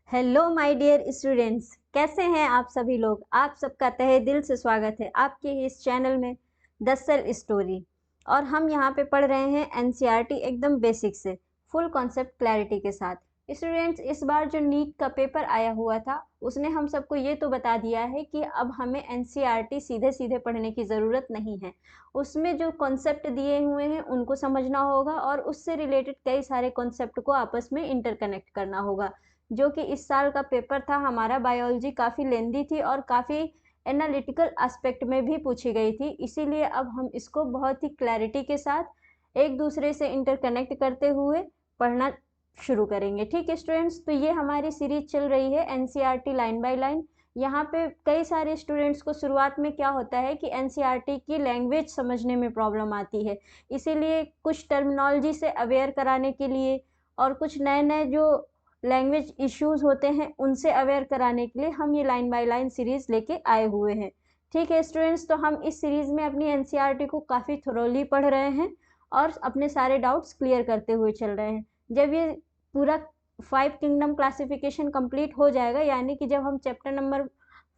Hello my dear students, कैसे हैं आप सभी लोग। आप सबका तहे दिल से स्वागत है आपके इस चैनल में दरअसल स्टोरी। और हम यहाँ पे पढ़ रहे हैं एनसीईआरटी एकदम बेसिक से फुल कॉन्सेप्ट क्लैरिटी के साथ। स्टूडेंट्स, इस बार जो नीट का पेपर आया हुआ था उसने हम सबको ये तो बता दिया है कि अब हमें एनसीईआरटी सीधे सीधे पढ़ने की ज़रूरत नहीं है। उसमें जो कॉन्सेप्ट दिए हुए हैं उनको समझना होगा और उससे रिलेटेड कई सारे कॉन्सेप्ट को आपस में इंटरकनेक्ट करना होगा। जो कि इस साल का पेपर था हमारा बायोलॉजी काफ़ी लेंदी थी और काफ़ी एनालिटिकल एस्पेक्ट में भी पूछी गई थी, इसीलिए अब हम इसको बहुत ही क्लैरिटी के साथ एक दूसरे से इंटरकनेक्ट करते हुए पढ़ना शुरू करेंगे। ठीक है स्टूडेंट्स, तो ये हमारी सीरीज चल रही है एनसीईआरटी लाइन बाय लाइन। यहाँ पे कई सारे स्टूडेंट्स को शुरुआत में क्या होता है कि एनसीईआरटी की लैंग्वेज समझने में प्रॉब्लम आती है, इसीलिए कुछ टर्मिनोलॉजी से अवेयर कराने के लिए और कुछ नए नए जो लैंग्वेज इश्यूज होते हैं उनसे अवेयर कराने के लिए हम ये लाइन बाय लाइन सीरीज लेके आए हुए हैं। ठीक है स्टूडेंट्स, तो हम इस सीरीज में अपनी एनसीईआरटी को काफ़ी थोरोली पढ़ रहे हैं और अपने सारे डाउट्स क्लियर करते हुए चल रहे हैं। जब ये पूरा 5 किंगडम क्लासिफिकेशन कंप्लीट हो जाएगा, यानी कि जब हम चैप्टर नंबर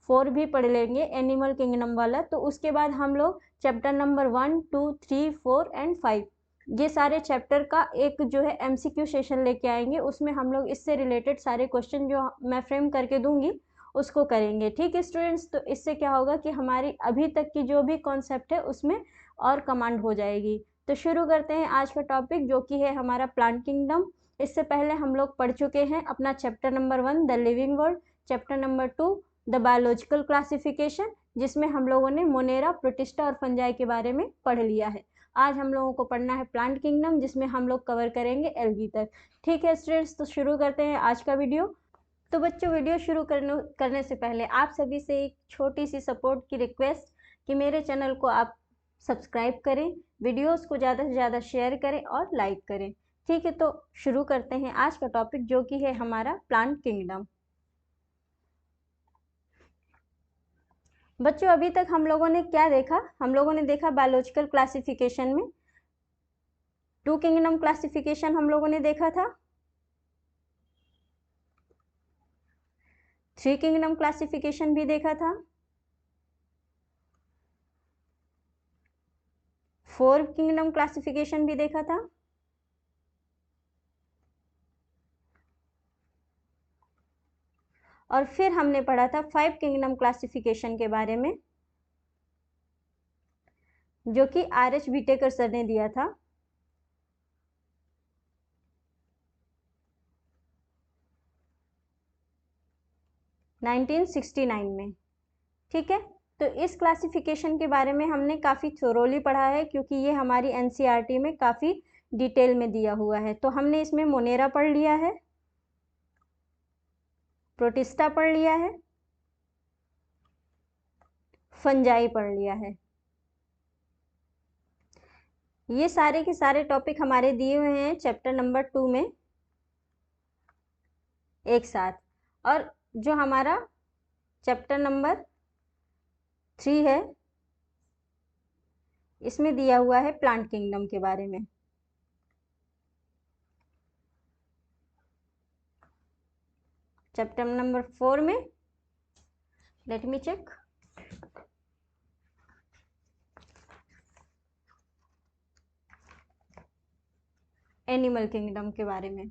4 भी पढ़ लेंगे एनिमल किंगडम वाला, तो उसके बाद हम लोग चैप्टर नंबर 1, 2, 3, 4 एंड 5 ये सारे चैप्टर का एक जो है एमसीक्यू सेशन लेके आएंगे। उसमें हम लोग इससे रिलेटेड सारे क्वेश्चन जो मैं फ्रेम करके दूंगी उसको करेंगे। ठीक है स्टूडेंट्स, तो इससे क्या होगा कि हमारी अभी तक की जो भी कॉन्सेप्ट है उसमें और कमांड हो जाएगी। तो शुरू करते हैं आज का टॉपिक जो कि है हमारा प्लांट किंगडम। इससे पहले हम लोग पढ़ चुके हैं अपना chapter number 1 the living world, chapter number 2 the biological classification, जिसमें हम लोगों ने मोनेरा, प्रोटिस्टा और फंजाई के बारे में पढ़ लिया है। आज हम लोगों को पढ़ना है प्लांट किंगडम, जिसमें हम लोग कवर करेंगे एल्गी तक। ठीक है स्टूडेंट्स, तो शुरू करते हैं आज का वीडियो। तो बच्चों, वीडियो शुरू करने से पहले आप सभी से एक छोटी सी सपोर्ट की रिक्वेस्ट कि मेरे चैनल को आप सब्सक्राइब करें, वीडियोस को ज़्यादा से ज़्यादा शेयर करें और लाइक करें। ठीक है, तो शुरू करते हैं आज का टॉपिक जो कि है हमारा प्लांट किंगडम। बच्चों, अभी तक हम लोगों ने क्या देखा? हम लोगों ने देखा बायोलॉजिकल क्लासिफिकेशन में 2 किंगडम क्लासिफिकेशन हम लोगों ने देखा था, 3 किंगडम क्लासिफिकेशन भी देखा था, 4 किंगडम क्लासिफिकेशन भी देखा था, और फिर हमने पढ़ा था 5 किंगडम क्लासिफिकेशन के बारे में जो कि आर.एच. विटेकर सर ने दिया था। नाइनटीन 1969 में। ठीक है, तो इस क्लासिफिकेशन के बारे में हमने काफ़ी थोरोली पढ़ा है क्योंकि ये हमारी एनसीईआरटी में काफ़ी डिटेल में दिया हुआ है। तो हमने इसमें मोनेरा पढ़ लिया है, प्रोटिस्टा पढ़ लिया है, फंजाई पढ़ लिया है। ये सारे के सारे टॉपिक हमारे दिए हुए हैं चैप्टर नंबर 2 में एक साथ। और जो हमारा चैप्टर नंबर 3 है इसमें दिया हुआ है प्लांट किंगडम के बारे में। चैप्टर नंबर 4 में let me check, animal kingdom के बारे में।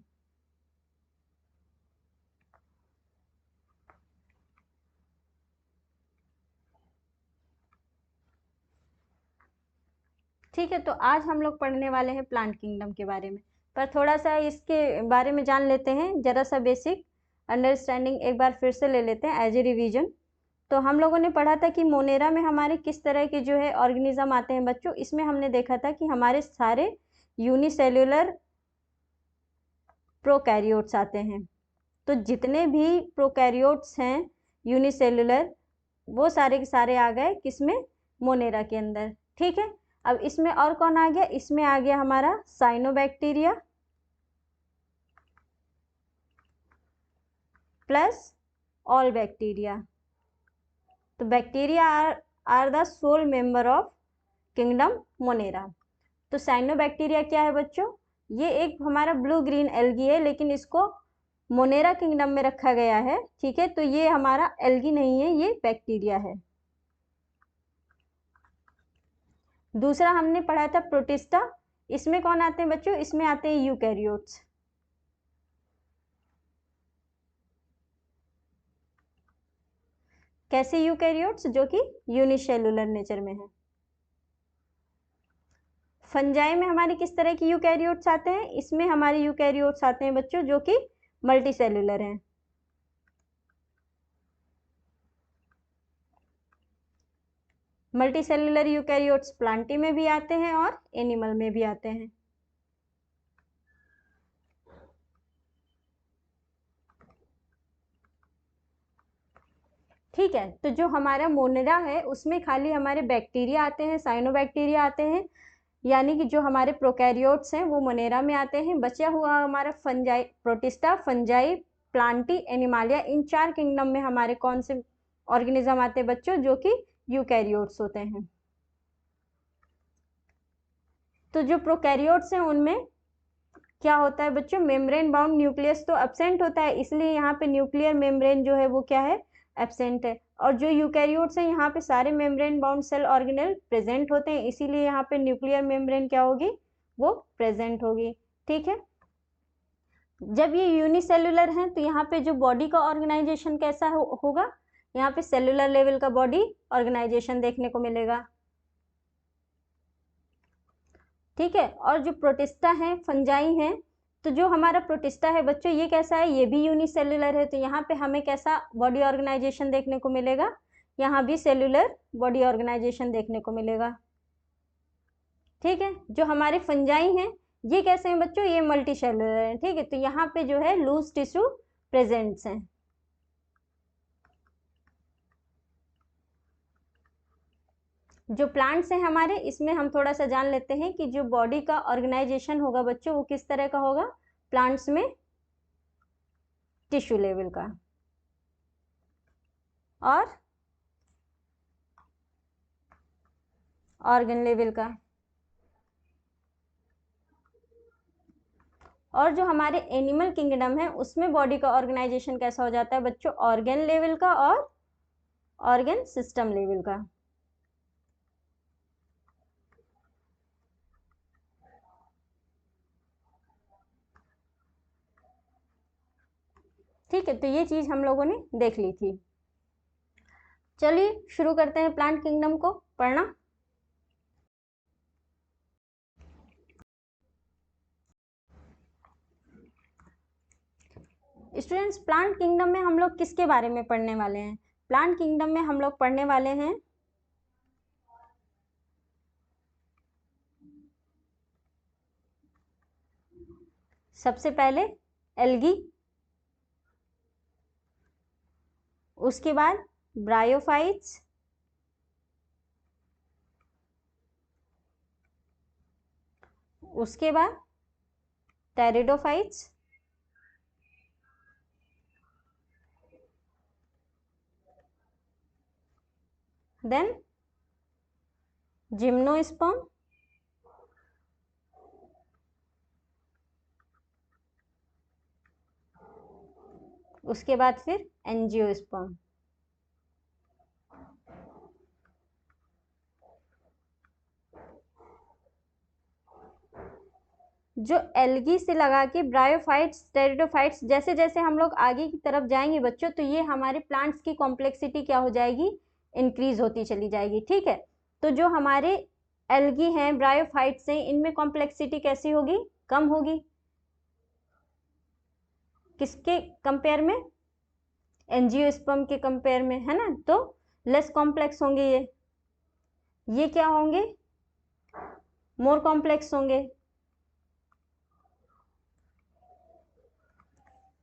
ठीक है, तो आज हम लोग पढ़ने वाले हैं प्लांट किंगडम के बारे में, पर थोड़ा सा इसके बारे में जान लेते हैं, जरा सा बेसिक अंडरस्टैंडिंग एक बार फिर से ले लेते हैं एज ए रिवीजन। तो हम लोगों ने पढ़ा था कि मोनेरा में हमारे किस तरह के जो है ऑर्गेनिज्म आते हैं बच्चों। इसमें हमने देखा था कि हमारे सारे यूनिसेल्युलर प्रोकैरियोट्स आते हैं। तो जितने भी प्रोकैरियोट्स हैं यूनिसेल्युलर, वो सारे के सारे आ गए किसमें? मोनेरा के अंदर। ठीक है, अब इसमें और कौन आ गया? इसमें आ गया हमारा साइनोबैक्टीरिया प्लस ऑल बैक्टीरिया। तो bacteria are the sole member of kingdom Monera. तो साइनोबैक्टीरिया क्या है बच्चों? ये एक हमारा ब्लू ग्रीन एल्गी है, लेकिन इसको मोनेरा किंगडम में रखा गया है, ठीक है। तो ये हमारा एल्गी नहीं है, ये बैक्टीरिया है। दूसरा हमने पढ़ा था प्रोटिस्टा, इसमें कौन आते हैं बच्चों, इसमें आते हैं यूकैरियोट्स। कैसे यूकैरियोट्स, जो कि यूनिसेलुलर नेचर में है। फंजाई में हमारे किस तरह की यूकैरियोट्स आते हैं, इसमें हमारे यूकैरियोट्स आते हैं बच्चों जो कि मल्टीसेलुलर हैं। मल्टीसेलुलर यूकैरियोट्स प्लांटी में भी आते हैं और एनिमल में भी आते हैं। ठीक है, तो जो हमारा मोनेरा है उसमें खाली हमारे बैक्टीरिया आते हैं, साइनोबैक्टीरिया आते हैं, यानी कि जो हमारे प्रोकैरियोट्स हैं वो मोनेरा में आते हैं। बचा हुआ हमारा fungi, protista, fungi, plantae, animalia, इन 4 किंगडम में हमारे कौन से ऑर्गेनिज्म आते हैं बच्चों, जो कि यूकैरियोट्स होते हैं। तो जो प्रोकैरियोट्स हैं उनमें क्या होता है बच्चों, मेम्ब्रेन बाउंड न्यूक्लियस तो एब्सेंट होता है, इसलिए यहाँ पे न्यूक्लियर मेम्ब्रेन जो है वो क्या है, एब्सेंट है। और जो यूकैरियोट्स हैं यहाँ पे सारे membrane bound cell organelle present होते हैं, इसीलिए यहाँ पे न्यूक्लियर मेम्ब्रेन क्या होगी, वो प्रेजेंट होगी। ठीक है, जब ये यूनिसेलुलर हैं तो यहाँ पे जो बॉडी का ऑर्गेनाइजेशन कैसा होगा, यहाँ पे सेलुलर लेवल का बॉडी ऑर्गेनाइजेशन देखने को मिलेगा। ठीक है, और जो प्रोटिस्टा है, फंजाई हैं, तो जो हमारा प्रोटिस्टा है बच्चों ये कैसा है, ये भी यूनिसेलुलर है, तो यहाँ पे हमें कैसा बॉडी ऑर्गेनाइजेशन देखने को मिलेगा, यहाँ भी सेलुलर बॉडी ऑर्गेनाइजेशन देखने को मिलेगा। ठीक है, जो हमारे फंजाई हैं ये कैसे हैं बच्चों, ये मल्टी सेलुलर हैं। ठीक है, तो यहाँ पे जो है लूज टिश्यू प्रेजेंट्स हैं। जो प्लांट्स हैं हमारे, इसमें हम थोड़ा सा जान लेते हैं कि जो बॉडी का ऑर्गेनाइजेशन होगा बच्चों वो किस तरह का होगा, प्लांट्स में टिश्यू लेवल का और ऑर्गन लेवल का। और जो हमारे एनिमल किंगडम है उसमें बॉडी का ऑर्गेनाइजेशन कैसा हो जाता है बच्चों, ऑर्गन लेवल का और ऑर्गन सिस्टम लेवल का। ठीक है, तो ये चीज हम लोगों ने देख ली थी। चलिए शुरू करते हैं प्लांट किंगडम को पढ़ना। स्टूडेंट्स, प्लांट किंगडम में हम लोग किसके बारे में पढ़ने वाले हैं, प्लांट किंगडम में हम लोग पढ़ने वाले हैं सबसे पहले एल्गी, उसके बाद ब्रायोफाइट्स, उसके बाद टेरिडोफाइट्स, देन जिम्नोस्पर्म, उसके बाद फिर एंजियोस्पर्म। जो एल्गी से लगा के ब्रायोफाइट्स, टेरिडोफाइट्स, जैसे जैसे हम लोग आगे की तरफ जाएंगे बच्चों तो ये हमारे प्लांट्स की कॉम्प्लेक्सिटी क्या हो जाएगी, इंक्रीज होती चली जाएगी। ठीक है, तो जो हमारे एल्गी हैं, ब्रायोफाइट्स हैं, इनमें कॉम्प्लेक्सिटी कैसी होगी, कम होगी। किसके कंपेयर में, एंजियोस्पर्म के कंपेयर में, है ना, तो लेस कॉम्प्लेक्स होंगे ये क्या होंगे, मोर कॉम्प्लेक्स होंगे।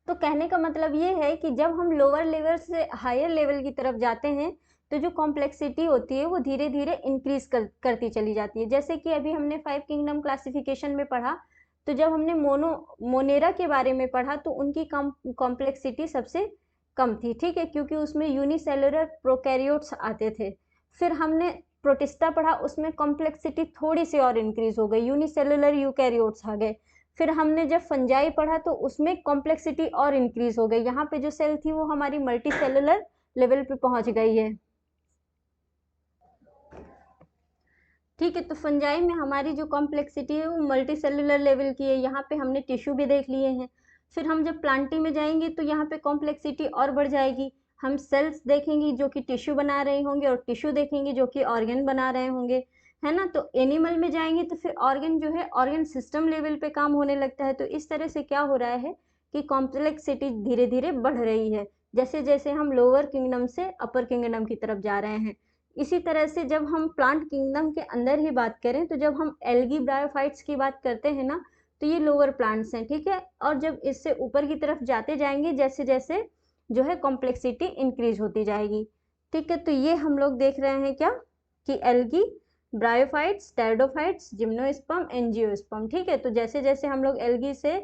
तो कहने का मतलब ये है कि जब हम लोअर लेवल से हायर लेवल की तरफ जाते हैं तो जो कॉम्प्लेक्सिटी होती है वो धीरे धीरे इंक्रीज करती चली जाती है। जैसे कि अभी हमने 5 किंगडम क्लासिफिकेशन में पढ़ा, तो जब हमने मोनेरा के बारे में पढ़ा तो उनकी कॉम्प्लेक्सिटी सबसे कम थी। ठीक है, क्योंकि उसमें यूनिसेलुलर प्रोकैरियोट्स आते थे। फिर हमने प्रोटिस्टा पढ़ा, उसमें कॉम्प्लेक्सिटी थोड़ी सी और इंक्रीज हो गई, यूनिसेलुलर यूकैरियोट्स आ गए। फिर हमने जब फंजाई पढ़ा तो उसमें कॉम्प्लेक्सिटी और इंक्रीज हो गई, यहाँ पे जो सेल थी वो हमारी मल्टी सेलुलर लेवल पे पहुंच गई है। ठीक है, तो फंजाई में हमारी जो कॉम्प्लेक्सिटी है वो मल्टी सेलुलर लेवल की है। यहाँ पे हमने टिश्यू भी देख लिए हैं। फिर हम जब प्लांटी में जाएंगे तो यहाँ पे कॉम्प्लेक्सिटी और बढ़ जाएगी। हम सेल्स देखेंगे जो कि टिश्यू बना रहे होंगे और टिश्यू देखेंगे जो कि ऑर्गन बना रहे होंगे, है ना। तो एनिमल में जाएंगे तो फिर ऑर्गन जो है ऑर्गन सिस्टम लेवल पे काम होने लगता है। तो इस तरह से क्या हो रहा है कि कॉम्प्लेक्सिटी धीरे धीरे बढ़ रही है जैसे जैसे हम लोअर किंगडम से अपर किंगडम की तरफ जा रहे हैं। इसी तरह से जब हम प्लांट किंगडम के अंदर ही बात करें तो जब हम एल्गी ब्रायोफाइट्स की बात करते हैं ना, तो ये लोअर प्लांट्स हैं, ठीक है। और जब इससे ऊपर की तरफ जाते जाएंगे जैसे जैसे जो है कॉम्प्लेक्सिटी इंक्रीज होती जाएगी, ठीक है। तो ये हम लोग देख रहे हैं क्या कि algae bryophytes, pteridophytes, gymnosperm, angiosperm, ठीक है। तो जैसे जैसे हम लोग एल्गी से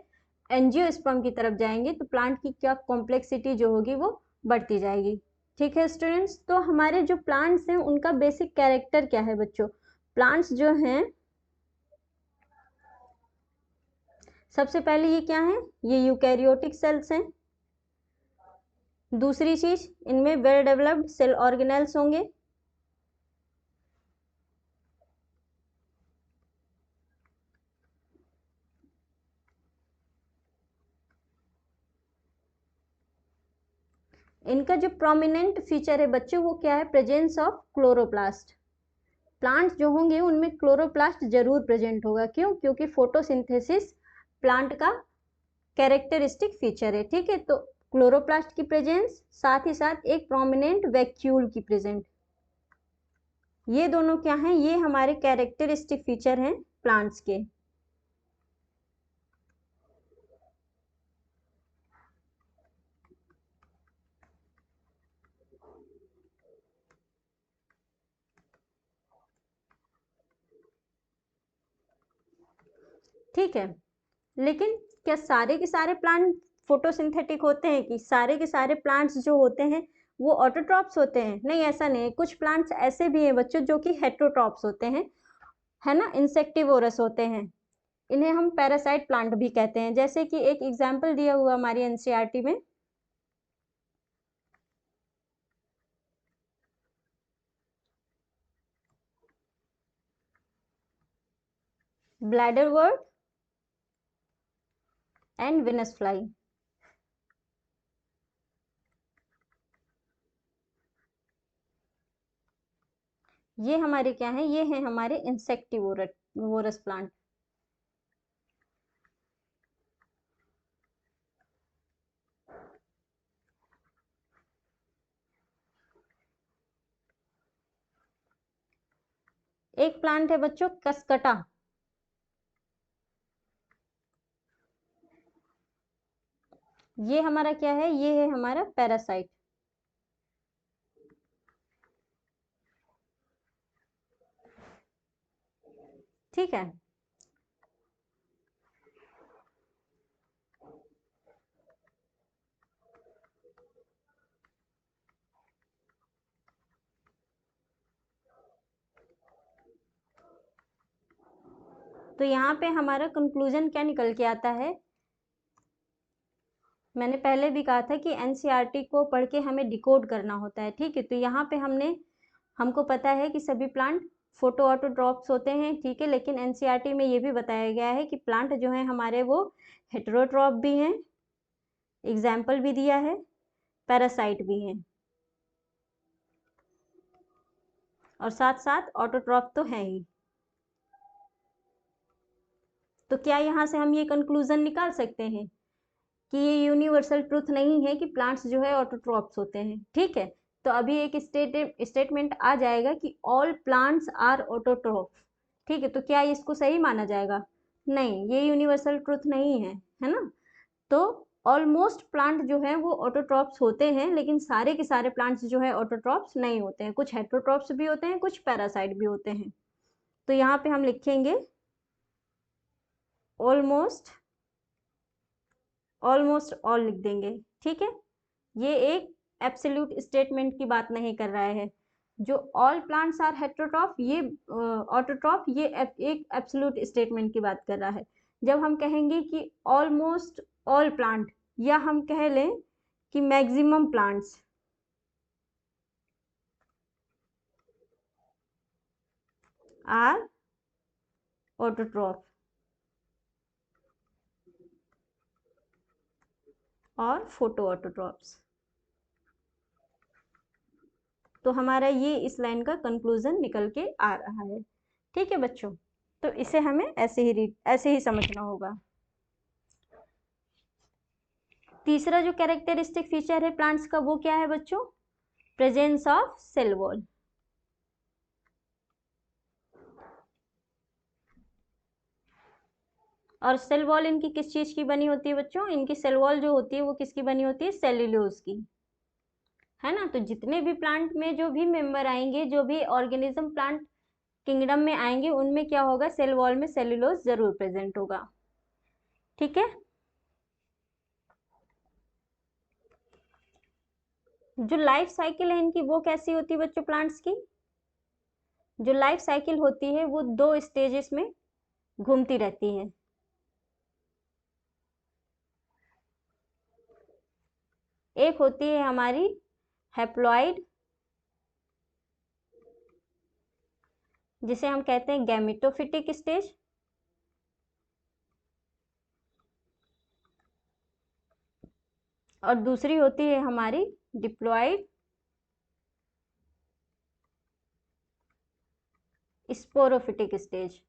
एंजियोस्पर्म की तरफ जाएंगे तो प्लांट की क्या कॉम्प्लेक्सिटी जो होगी वो बढ़ती जाएगी, ठीक है स्टूडेंट्स। तो हमारे जो प्लांट्स हैं उनका बेसिक कैरेक्टर क्या है बच्चों? प्लांट्स जो हैं सबसे पहले ये क्या है, ये यूकैरियोटिक सेल्स हैं। दूसरी चीज, इनमें वेल डेवलप्ड सेल ऑर्गेनेल्स होंगे। इनका जो प्रोमिनेंट फीचर है बच्चों वो क्या है, प्रेजेंस ऑफ क्लोरोप्लास्ट। प्लांट्स जो होंगे उनमें क्लोरोप्लास्ट जरूर प्रेजेंट होगा। क्यों? क्योंकि फोटोसिंथेसिस प्लांट का कैरेक्टरिस्टिक फीचर है, ठीक है। तो क्लोरोप्लास्ट की प्रेजेंस, साथ ही साथ एक प्रोमिनेंट वैक्यूल की प्रेजेंट, ये दोनों क्या हैं, ये हमारे कैरेक्टरिस्टिक फीचर हैं प्लांट्स के। ठीक है, लेकिन क्या सारे के सारे प्लांट फोटोसिंथेटिक होते हैं? कि सारे के सारे प्लांट्स जो होते हैं वो ऑटोट्रॉप्स होते हैं? नहीं, ऐसा नहीं है। कुछ प्लांट्स ऐसे भी हैं बच्चों जो कि हेटेरोट्रॉप्स होते हैं, है ना, इंसेक्टिवोरस होते हैं। इन्हें हम पैरासाइट प्लांट भी कहते हैं। जैसे कि एक एग्जाम्पल दिया हुआ हमारी एनसीईआरटी में, bladder word and Venus fly. ये हमारे क्या है, ये है हमारे इंसेक्टिवोरस प्लांट। एक प्लांट है बच्चों कसकटा। ये हमारा क्या है, ये है हमारा पैरासाइट। ठीक है, तो यहाँ पे हमारा कंक्लूजन क्या निकल के आता है? मैंने पहले भी कहा था कि एनसीईआरटी को पढ़ के हमें डिकोड करना होता है, ठीक है। तो यहाँ पे हमको पता है कि सभी प्लांट फोटो ऑटोट्रॉप्स होते हैं, ठीक है। लेकिन एनसीईआरटी में ये भी बताया गया है कि प्लांट जो है हमारे वो हेटेरोट्रॉप भी हैं, एग्जाम्पल भी दिया है, पैरासाइट भी हैं, और साथ साथ ऑटोट्रॉप तो है ही। तो क्या यहाँ से हम ये कंक्लूजन निकाल सकते हैं कि ये यूनिवर्सल ट्रूथ नहीं है कि प्लांट्स जो है ऑटोट्रॉप्स होते हैं, ठीक है। तो अभी एक स्टेटमेंट आ जाएगा कि ऑल प्लांट्स आर ऑटोट्रॉप्स, ठीक है। तो क्या इसको सही माना जाएगा? नहीं, ये यूनिवर्सल ट्रूथ नहीं है ना। तो ऑलमोस्ट प्लांट जो है वो ऑटोट्रॉप्स होते हैं, लेकिन सारे के सारे प्लांट्स जो है ऑटोट्रॉप्स नहीं होते हैं। कुछ हेटेरोट्रॉप्स भी होते हैं, कुछ पैरासाइट भी होते हैं। तो यहाँ पे हम लिखेंगे ऑलमोस्ट ऑल लिख देंगे, ठीक है। ये एक एब्सोल्यूट स्टेटमेंट की बात नहीं कर रहा है। जो ऑल प्लांट्स आर हेटेरोट्रॉप, ये ऑटोट्रॉप, ये एक एब्सोल्यूट स्टेटमेंट की बात कर रहा है। जब हम कहेंगे कि ऑलमोस्ट ऑल प्लांट, या हम कह लें कि मैक्सिमम प्लांट्स आर ऑटोट्रॉफ और फोटो ऑटोट्रॉफ्स, तो हमारा ये इस लाइन का कंक्लूजन निकल के आ रहा है। ठीक है बच्चों, तो इसे हमें ऐसे ही समझना होगा। तीसरा जो कैरेक्टरिस्टिक फीचर है प्लांट्स का वो क्या है बच्चों? Presence of cell wall. और सेल वॉल इनकी किस चीज की बनी होती है बच्चों? इनकी सेल वॉल जो होती है वो किसकी बनी होती है? सेल्यूलोज की, है ना। तो जितने भी प्लांट में जो भी मेंबर आएंगे, जो भी ऑर्गेनिज्म प्लांट किंगडम में आएंगे, उनमें क्या होगा? सेल वॉल में सेल्यूलोज जरूर प्रेजेंट होगा। ठीक है। जो लाइफ साइकिल है इनकी वो कैसी होती है बच्चों प्लांट्स की? जो लाइफ साइकिल होती है वो 2 स्टेजेस में घूमती रहती है। एक होती है हमारी हैप्लॉइड, जिसे हम कहते हैं गैमेटोफिटिक स्टेज, और दूसरी होती है हमारी डिप्लॉइड स्पोरोफिटिक स्टेज।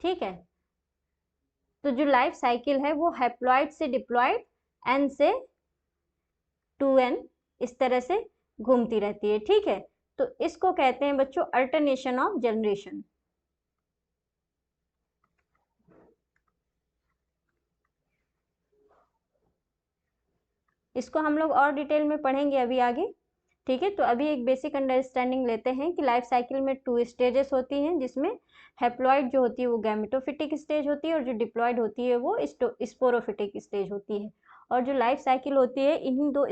ठीक है। तो जो लाइफ साइकिल है वो हैप्लॉइड से डिप्लॉइड, एन से 2n, इस तरह से घूमती रहती है। ठीक है। तो इसको कहते हैं बच्चों अल्टरनेशन ऑफ जनरेशन। इसको हम लोग और डिटेल में पढ़ेंगे अभी आगे। ठीक है। तो अभी एक बेसिक अंडरस्टैंडिंग लेते हैं कि लाइफ साइकिल में 2 स्टेजेस होती हैं, जिसमें हैप्लॉइड जो होती है वो गैमेटोफिटिक स्टेज होती है, और जो डिप्लॉइड होती है वो स्पोरोफिटिक स्टेज होती है। और जो लाइफ साइकिल होती है इन्हीं 2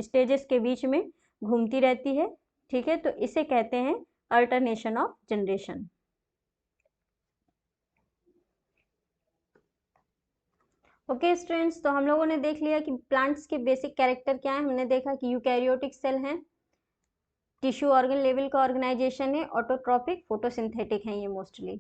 स्टेजेस के बीच में घूमती रहती है। ठीक है। तो इसे कहते हैं alternation of generation. Okay students, तो हम लोगों ने देख लिया कि प्लांट्स के बेसिक कैरेक्टर क्या है। हमने देखा कि यूकैरियोटिक सेल हैं, टिश्यू ऑर्गन लेवल का ऑर्गेनाइजेशन है, ऑटोट्रॉपिक, फोटोसिंथेटिक है ये मोस्टली।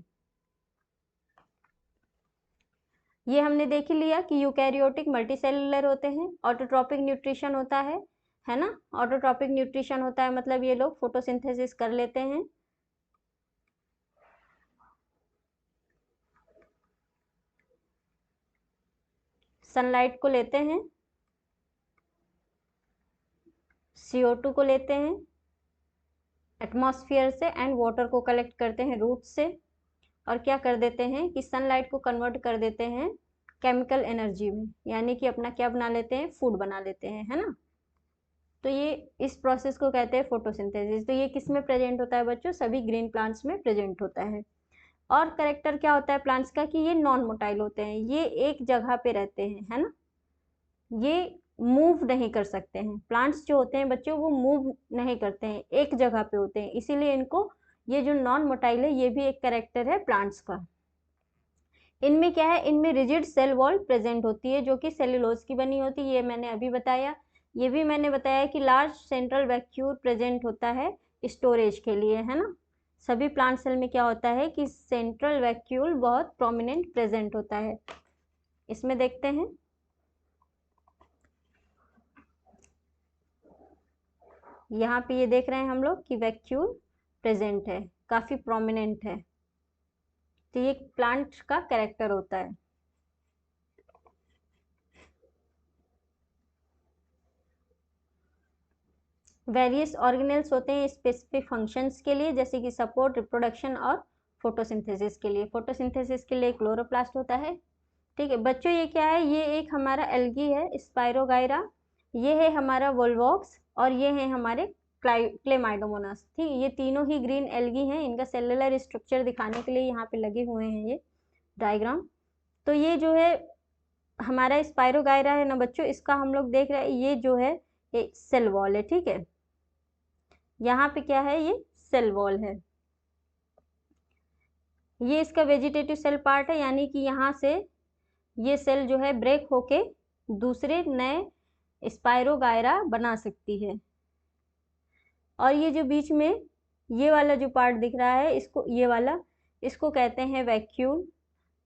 ये हमने देख ही लिया कि यूकैरियोटिक मल्टीसेलुलर होते हैं, ऑटोट्रॉपिक न्यूट्रिशन होता है ना। ऑटोट्रॉपिक न्यूट्रिशन होता है मतलब ये लोग फोटोसिंथेसिस कर लेते हैं। सनलाइट को लेते हैं, CO2 को लेते हैं एटमॉस्फेयर से, एंड वाटर को कलेक्ट करते हैं रूट से, और क्या कर देते हैं कि सनलाइट को कन्वर्ट कर देते हैं केमिकल एनर्जी में, यानी कि अपना क्या बना लेते हैं? फूड बना लेते हैं, है ना। तो ये इस प्रोसेस को कहते हैं फोटोसिंथेसिस। तो ये किस में प्रेजेंट होता है बच्चों? सभी ग्रीन प्लांट्स में प्रेजेंट होता है। और करेक्टर क्या होता है प्लांट्स का कि ये नॉन मोटाइल होते हैं, ये एक जगह पे रहते हैं, है ना। ये मूव नहीं कर सकते हैं। प्लांट्स जो होते हैं बच्चों वो मूव नहीं करते हैं, एक जगह पे होते हैं, इसीलिए इनको, ये जो नॉन मोटाइल है ये भी एक करेक्टर है प्लांट्स का। इनमें क्या है? इनमें रिजिड सेल वॉल प्रेजेंट होती है, जो कि सेल्यूलोज की बनी होती है, ये मैंने अभी बताया। ये भी मैंने बताया कि लार्ज सेंट्रल वैक्यूल प्रेजेंट होता है स्टोरेज के लिए, है ना। सभी प्लांट सेल में क्या होता है कि सेंट्रल वैक्यूल बहुत प्रोमिनेंट प्रेजेंट होता है। इसमें देखते हैं, यहाँ पे ये देख रहे हैं हम लोग कि वैक्यूल प्रेजेंट है, काफी प्रोमिनेंट है। तो ये प्लांट का कैरेक्टर होता है। वेरियस ऑर्गेनेल्स होते हैं स्पेसिफिक फंक्शंस के लिए, जैसे कि सपोर्ट, रिप्रोडक्शन और फोटोसिंथेसिस के लिए। फोटोसिंथेसिस के लिए क्लोरोप्लास्ट होता है। ठीक है बच्चों, ये क्या है? ये एक हमारा एल्गी है स्पाइरोगाइरा, ये है हमारा वोल्वॉक्स, और ये है हमारे क्लेमाइडोमोनास। ठीक है, ये तीनों ही ग्रीन एल्गी हैं। इनका सेलुलर स्ट्रक्चर दिखाने के लिए यहाँ पे लगे हुए हैं ये डायग्राम। तो ये जो है हमारा स्पाइरोगाइरा है ना बच्चों, इसका हम लोग देख रहे हैं, ये जो है ये सेल वॉल है। ठीक है, यहाँ पे क्या है, ये सेल वॉल है। ये इसका वेजिटेटिव सेल पार्ट है, यानी कि यहाँ से ये सेल जो है ब्रेक होके दूसरे नए स्पायरोगायरा बना सकती है। और ये जो बीच में ये वाला जो पार्ट दिख रहा है, इसको ये वाला, इसको कहते हैं वैक्यूल।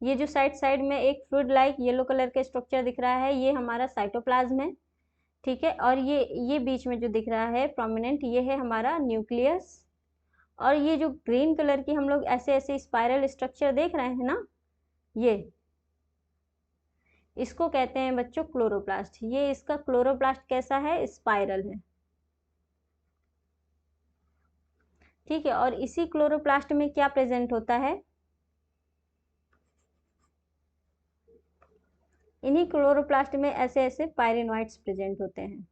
ये जो साइड साइड में एक फ्लूइड लाइक येलो कलर का स्ट्रक्चर दिख रहा है, ये हमारा साइटोप्लाज्म है, ठीक है। और ये बीच में जो दिख रहा है प्रोमिनेंट, ये है हमारा न्यूक्लियस। और ये जो ग्रीन कलर की हम लोग ऐसे ऐसे स्पाइरल स्ट्रक्चर देख रहे हैं ना, ये इसको कहते हैं बच्चों क्लोरोप्लास्ट। ये इसका क्लोरोप्लास्ट कैसा है, स्पाइरल है, ठीक है। और इसी क्लोरोप्लास्ट में क्या प्रेजेंट होता है, इन्हीं क्लोरोप्लास्ट में ऐसे ऐसे पायरेनोइड्स प्रेजेंट होते हैं।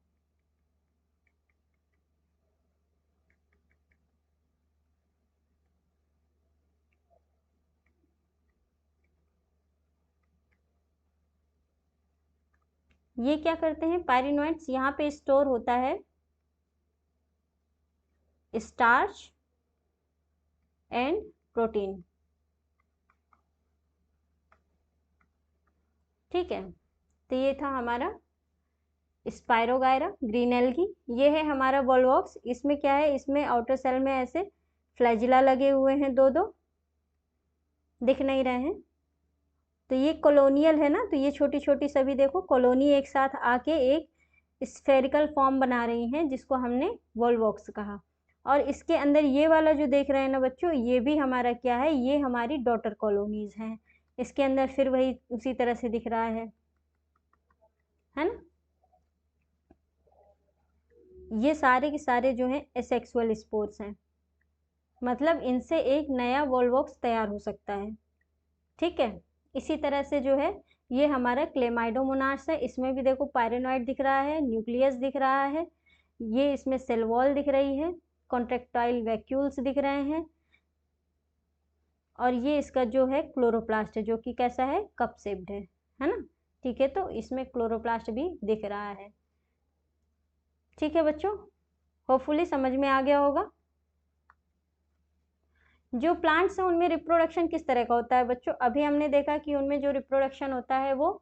ये क्या करते हैं, पायरेनोइड्स, यहाँ पे स्टोर होता है स्टार्च एंड प्रोटीन, ठीक है। तो ये था हमारा स्पायरोगायरा ग्रीन एल्गी। ये है हमारा वॉलवॉक्स। इसमें क्या है, इसमें आउटर सेल में ऐसे फ्लैजिला लगे हुए हैं, दो दो दिख नहीं रहे हैं। तो ये कॉलोनियल है ना, तो ये छोटी छोटी सभी देखो कॉलोनी एक साथ आके एक स्फेरिकल फॉर्म बना रही हैं, जिसको हमने वॉलवॉक्स कहा। और इसके अंदर ये वाला जो देख रहे हैं ना बच्चों, ये भी हमारा क्या है, ये हमारी डॉटर कॉलोनीज हैं। इसके अंदर फिर वही उसी तरह से दिख रहा है ना। ये सारे के सारे जो हैं एसेक्सुअल स्पोर्स हैं, मतलब इनसे एक नया वॉलवॉक्स तैयार हो सकता है, ठीक है। इसी तरह से जो है ये हमारा क्लेमाइडोमोनास है। इसमें भी देखो पायरेनोइड दिख रहा है, न्यूक्लियस दिख रहा है, ये इसमें सेल वॉल दिख रही है, कॉन्ट्रेक्टाइल वैक्यूल्स दिख रहे हैं। और ये इसका जो है क्लोरोप्लास्ट है, जो कि कैसा है, कप शेप्ड है ना, ठीक है। तो इसमें क्लोरोप्लास्ट भी दिख रहा है, ठीक है बच्चों। होपफुली समझ में आ गया होगा। जो प्लांट्स हैं उनमें रिप्रोडक्शन किस तरह का होता है बच्चों, अभी हमने देखा कि उनमें जो रिप्रोडक्शन होता है वो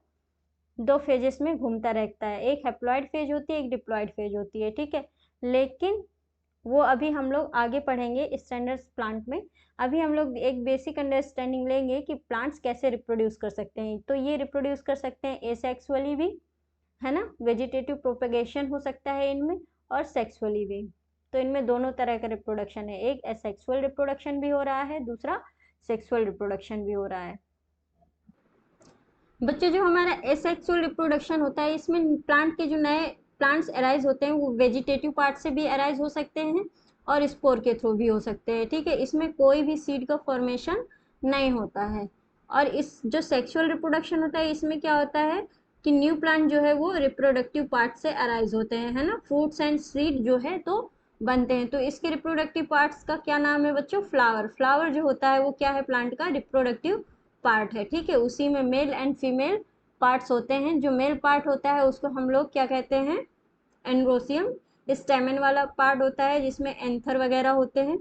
दो फेजेस में घूमता रहता है, एक हैप्लॉइड फेज होती है, एक डिप्लॉइड फेज होती है, ठीक है। लेकिन वो अभी हम लोग आगे पढ़ेंगे स्टैंडर्ड्स प्लांट में। अभी हम लोग एक बेसिक अंडरस्टैंडिंग लेंगे कि प्लांट्स कैसे रिप्रोड्यूस कर सकते हैं। तो ये रिप्रोड्यूस कर सकते हैं एसेक्सुअली भी, है ना, वेजिटेटिव प्रोपेगेशन हो सकता है इनमें, और सेक्सुअली भी। तो इनमें दोनों तरह का रिप्रोडक्शन है, एक एसेक्सुअल रिप्रोडक्शन भी हो रहा है, दूसरा सेक्सुअल रिप्रोडक्शन भी हो रहा है। बच्चों जो हमारा एसेक्सुअल रिप्रोडक्शन होता है, इसमें प्लांट के जो नए प्लांट्स अराइज होते हैं वो वेजिटेटिव पार्ट से भी अराइज हो सकते हैं और स्पोर के थ्रू भी हो सकते हैं, ठीक है। इसमें कोई भी सीड का फॉर्मेशन नहीं होता है। और इस जो सेक्सुअल रिप्रोडक्शन होता है, इसमें क्या होता है कि न्यू प्लांट जो है वो रिप्रोडक्टिव पार्ट से अराइज होते हैं, है ना, फ्रूट्स एंड सीड जो है तो बनते हैं। तो इसके रिप्रोडक्टिव पार्ट्स का क्या नाम है बच्चों, फ्लावर। फ्लावर जो होता है वो क्या है, प्लांट का रिप्रोडक्टिव पार्ट है, ठीक है। उसी में मेल एंड फीमेल पार्ट्स होते हैं। जो मेल पार्ट होता है उसको हम लोग क्या कहते हैं, एंड्रोसियम। स्टेमन वाला पार्ट होता है जिसमें एंथर वगैरह होते हैं,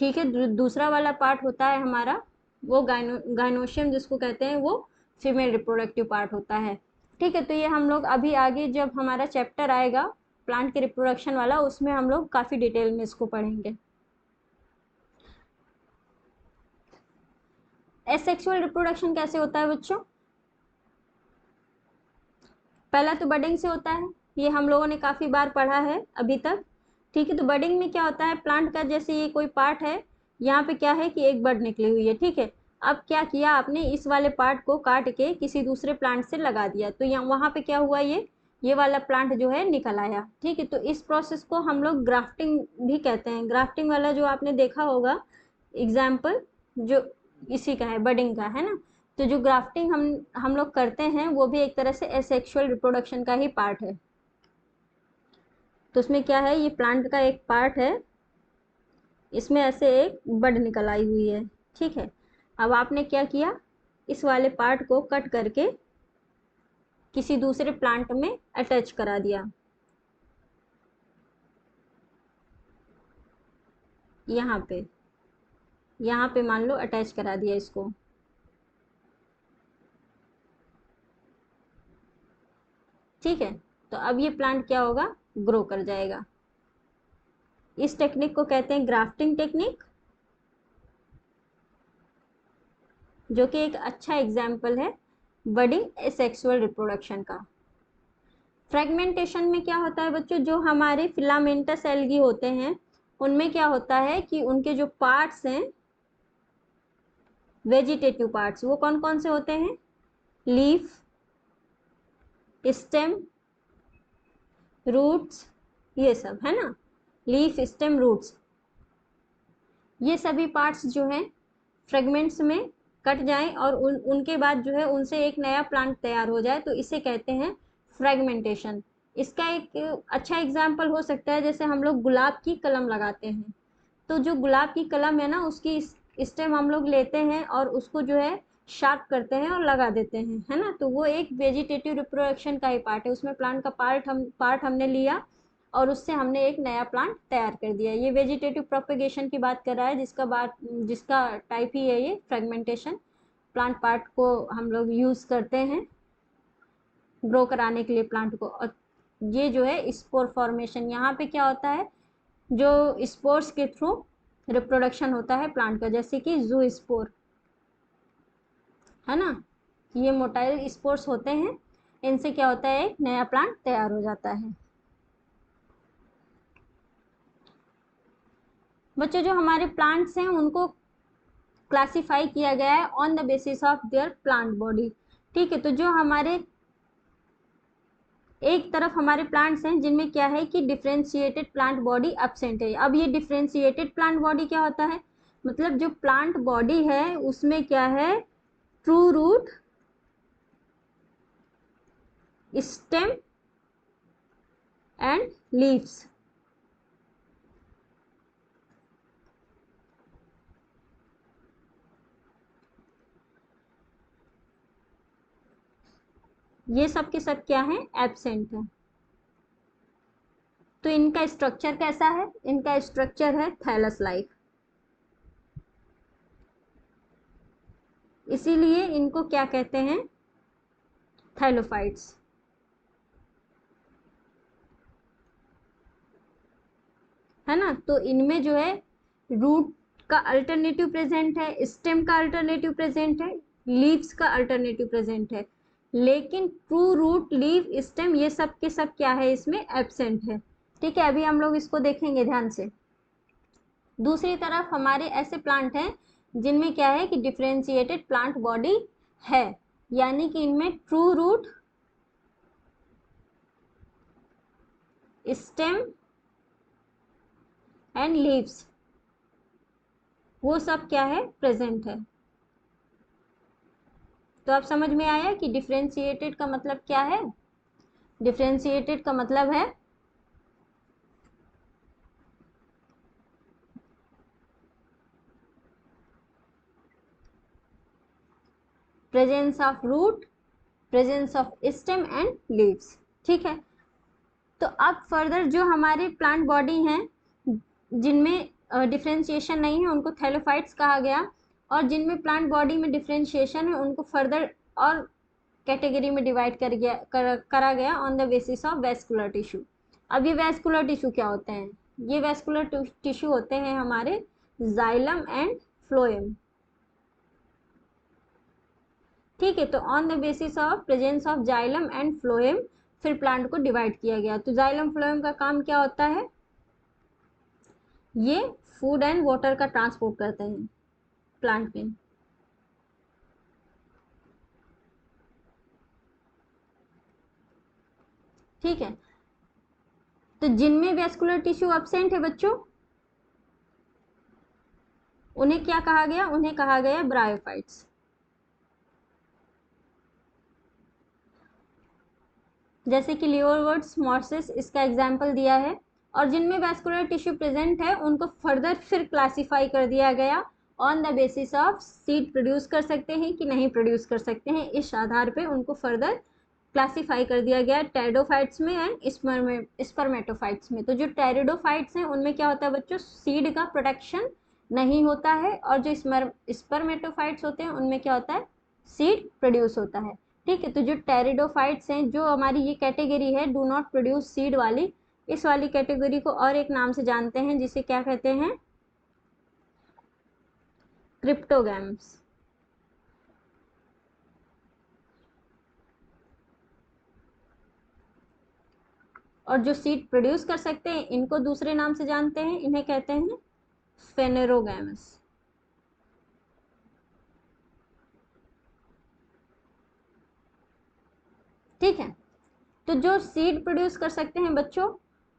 ठीक है। दूसरा वाला पार्ट होता है हमारा वो गाइनोशियम, जिसको कहते हैं वो फीमेल रिप्रोडक्टिव पार्ट होता है, ठीक है। तो ये हम लोग अभी आगे जब हमारा चैप्टर आएगा प्लांट के रिप्रोडक्शन वाला, उसमें हम लोग काफ़ी डिटेल में इसको पढ़ेंगे। एसेक्सुअल रिप्रोडक्शन कैसे होता है बच्चों, पहला तो बडिंग से होता है, ये हम लोगों ने काफ़ी बार पढ़ा है अभी तक, ठीक है। तो बडिंग में क्या होता है, प्लांट का जैसे ये कोई पार्ट है, यहाँ पे क्या है कि एक बड निकली हुई है, ठीक है। अब क्या किया आपने, इस वाले पार्ट को काट के किसी दूसरे प्लांट से लगा दिया, तो यहाँ वहाँ पे क्या हुआ, ये वाला प्लांट जो है निकल आया, ठीक है। तो इस प्रोसेस को हम लोग ग्राफ्टिंग भी कहते हैं। ग्राफ्टिंग वाला जो आपने देखा होगा एग्जाम्पल, जो इसी का है, बडिंग का, है ना। तो जो ग्राफ्टिंग हम लोग करते हैं वो भी एक तरह से एसेक्सुअल रिप्रोडक्शन का ही पार्ट है। तो उसमें क्या है, ये प्लांट का एक पार्ट है, इसमें ऐसे एक बड निकल आई हुई है, ठीक है। अब आपने क्या किया, इस वाले पार्ट को कट करके किसी दूसरे प्लांट में अटैच करा दिया, यहाँ पे मान लो अटैच करा दिया इसको। ठीक है, तो अब ये प्लांट क्या होगा, ग्रो कर जाएगा। इस टेक्निक को कहते हैं ग्राफ्टिंग टेक्निक, जो कि एक अच्छा एग्जाम्पल है बडिंग एसेक्सुअल रिप्रोडक्शन का। फ्रेगमेंटेशन में क्या होता है बच्चों, जो हमारे फिलामेंटस एल्गी होते हैं उनमें क्या होता है कि उनके जो पार्ट्स हैं, वेजिटेटिव पार्ट्स, वो कौन कौन से होते हैं, लीफ, स्टेम, रूट्स, ये सब है ना, लीफ, स्टेम, रूट्स, ये सभी पार्ट्स जो हैं फ्रेगमेंट्स में कट जाएं और उनके बाद जो है उनसे एक नया प्लांट तैयार हो जाए, तो इसे कहते हैं फ्रेगमेंटेशन। इसका एक अच्छा एग्जाम्पल हो सकता है, जैसे हम लोग गुलाब की कलम लगाते हैं, तो जो गुलाब की कलम है ना, उसकी स्टेम हम लोग लेते हैं और उसको जो है शार्प करते हैं और लगा देते हैं, है ना, तो वो एक वेजिटेटिव रिप्रोडक्शन का ही पार्ट है। उसमें प्लांट का पार्ट हमने लिया और उससे हमने एक नया प्लांट तैयार कर दिया। ये वेजिटेटिव प्रोपेगेशन की बात कर रहा है, जिसका टाइप ही है ये फ्रेगमेंटेशन। प्लांट पार्ट को हम लोग यूज़ करते हैं ग्रो कराने के लिए प्लांट को। और ये जो है स्पोर फॉर्मेशन, यहाँ पे क्या होता है, जो स्पोर्स के थ्रू रिप्रोडक्शन होता है प्लांट का, जैसे कि जू स्पोर, है ना, ये मोटाइल स्पोर्स होते हैं, इनसे क्या होता है, एक नया प्लांट तैयार हो जाता है। बच्चों, जो हमारे प्लांट्स हैं उनको क्लासिफाई किया गया है on the basis of their plant body. ठीक है, तो जो हमारे एक तरफ हमारे प्लांट्स हैं जिनमें क्या है कि डिफ्रेंशिएटेड प्लांट बॉडी एब्सेंट है। अब ये डिफ्रेंशिएटेड प्लांट बॉडी क्या होता है, मतलब जो प्लांट बॉडी है उसमें क्या है, true root, stem and leaves. ये सब के सब क्या है, एब्सेंट है। तो इनका स्ट्रक्चर कैसा है, इनका स्ट्रक्चर है थैलस लाइक, इसीलिए इनको क्या कहते हैं, थैलोफाइट्स, है ना। तो इनमें जो है रूट का अल्टरनेटिव प्रेजेंट है, स्टेम का अल्टरनेटिव प्रेजेंट है, लीव्स का अल्टरनेटिव प्रेजेंट है, लेकिन ट्रू रूट, लीव, स्टेम ये सब के सब क्या है, इसमें एब्सेंट है। ठीक है, अभी हम लोग इसको देखेंगे ध्यान से। दूसरी तरफ हमारे ऐसे प्लांट हैं जिनमें क्या है कि डिफरेंशिएटेड प्लांट बॉडी है, यानी कि इनमें true root, stem and leaves वो सब क्या है, प्रेजेंट है। तो आप समझ में आया कि डिफरेंशिएटेड का मतलब क्या है। डिफरेंशिएटेड का मतलब है presence of root, presence of stem and leaves. ठीक है, तो अब फर्दर जो हमारे प्लांट बॉडी हैं जिनमें डिफरेंशिएशन नहीं है उनको थैलोफाइट्स कहा गया, और जिनमें प्लांट बॉडी में डिफरेंशिएशन है उनको फर्दर और कैटेगरी में डिवाइड करा गया on the basis of vascular tissue. अब ये वेस्कुलर टिश्यू क्या होते हैं, ये वेस्कुलर टिश्यू होते हैं हमारे जाइलम एंड फ्लोएम। ठीक है, तो on the basis of presence of xylem and phloem फिर प्लांट को डिवाइड किया गया। तो जाइलम फ्लोएम का काम क्या होता है, ये फूड एंड वाटर का ट्रांसपोर्ट करते हैं प्लांट में। ठीक है, तो जिनमें वेस्कुलर टिश्यू एब्सेंट है बच्चों, उन्हें क्या कहा गया, उन्हें कहा गया ब्रायोफाइट्स। जैसे कि लिवरवर्ट्स, मॉर्सिस इसका एग्जाम्पल दिया है। और जिनमें वेस्कुलर टिश्यू प्रेजेंट है उनको फर्दर फिर क्लासिफाई कर दिया गया on the basis of seed produce कर सकते हैं कि नहीं प्रोड्यूस कर सकते हैं, इस आधार पे उनको फर्दर क्लासिफाई कर दिया गया टेरिडोफाइट्स में एंड स्पर्मेटोफाइट्स में। तो जो टेरिडोफाइट्स हैं उनमें क्या होता है बच्चों, सीड का प्रोटेक्शन नहीं होता है, और जो स्पर्मेटोफाइट्स होते हैं उनमें क्या होता है, सीड प्रोड्यूस होता है। ठीक है, तो जो टेरिडोफाइट्स हैं, जो हमारी ये कैटेगरी है डू नॉट प्रोड्यूस सीड वाली, इस वाली कैटेगरी को और एक नाम से जानते हैं जिसे क्या कहते हैं, क्रिप्टोगैम्स। और जो सीड प्रोड्यूस कर सकते हैं इनको दूसरे नाम से जानते हैं, इन्हें कहते हैं फेनेरोगैमस। ठीक है, तो जो सीड प्रोड्यूस कर सकते हैं बच्चों,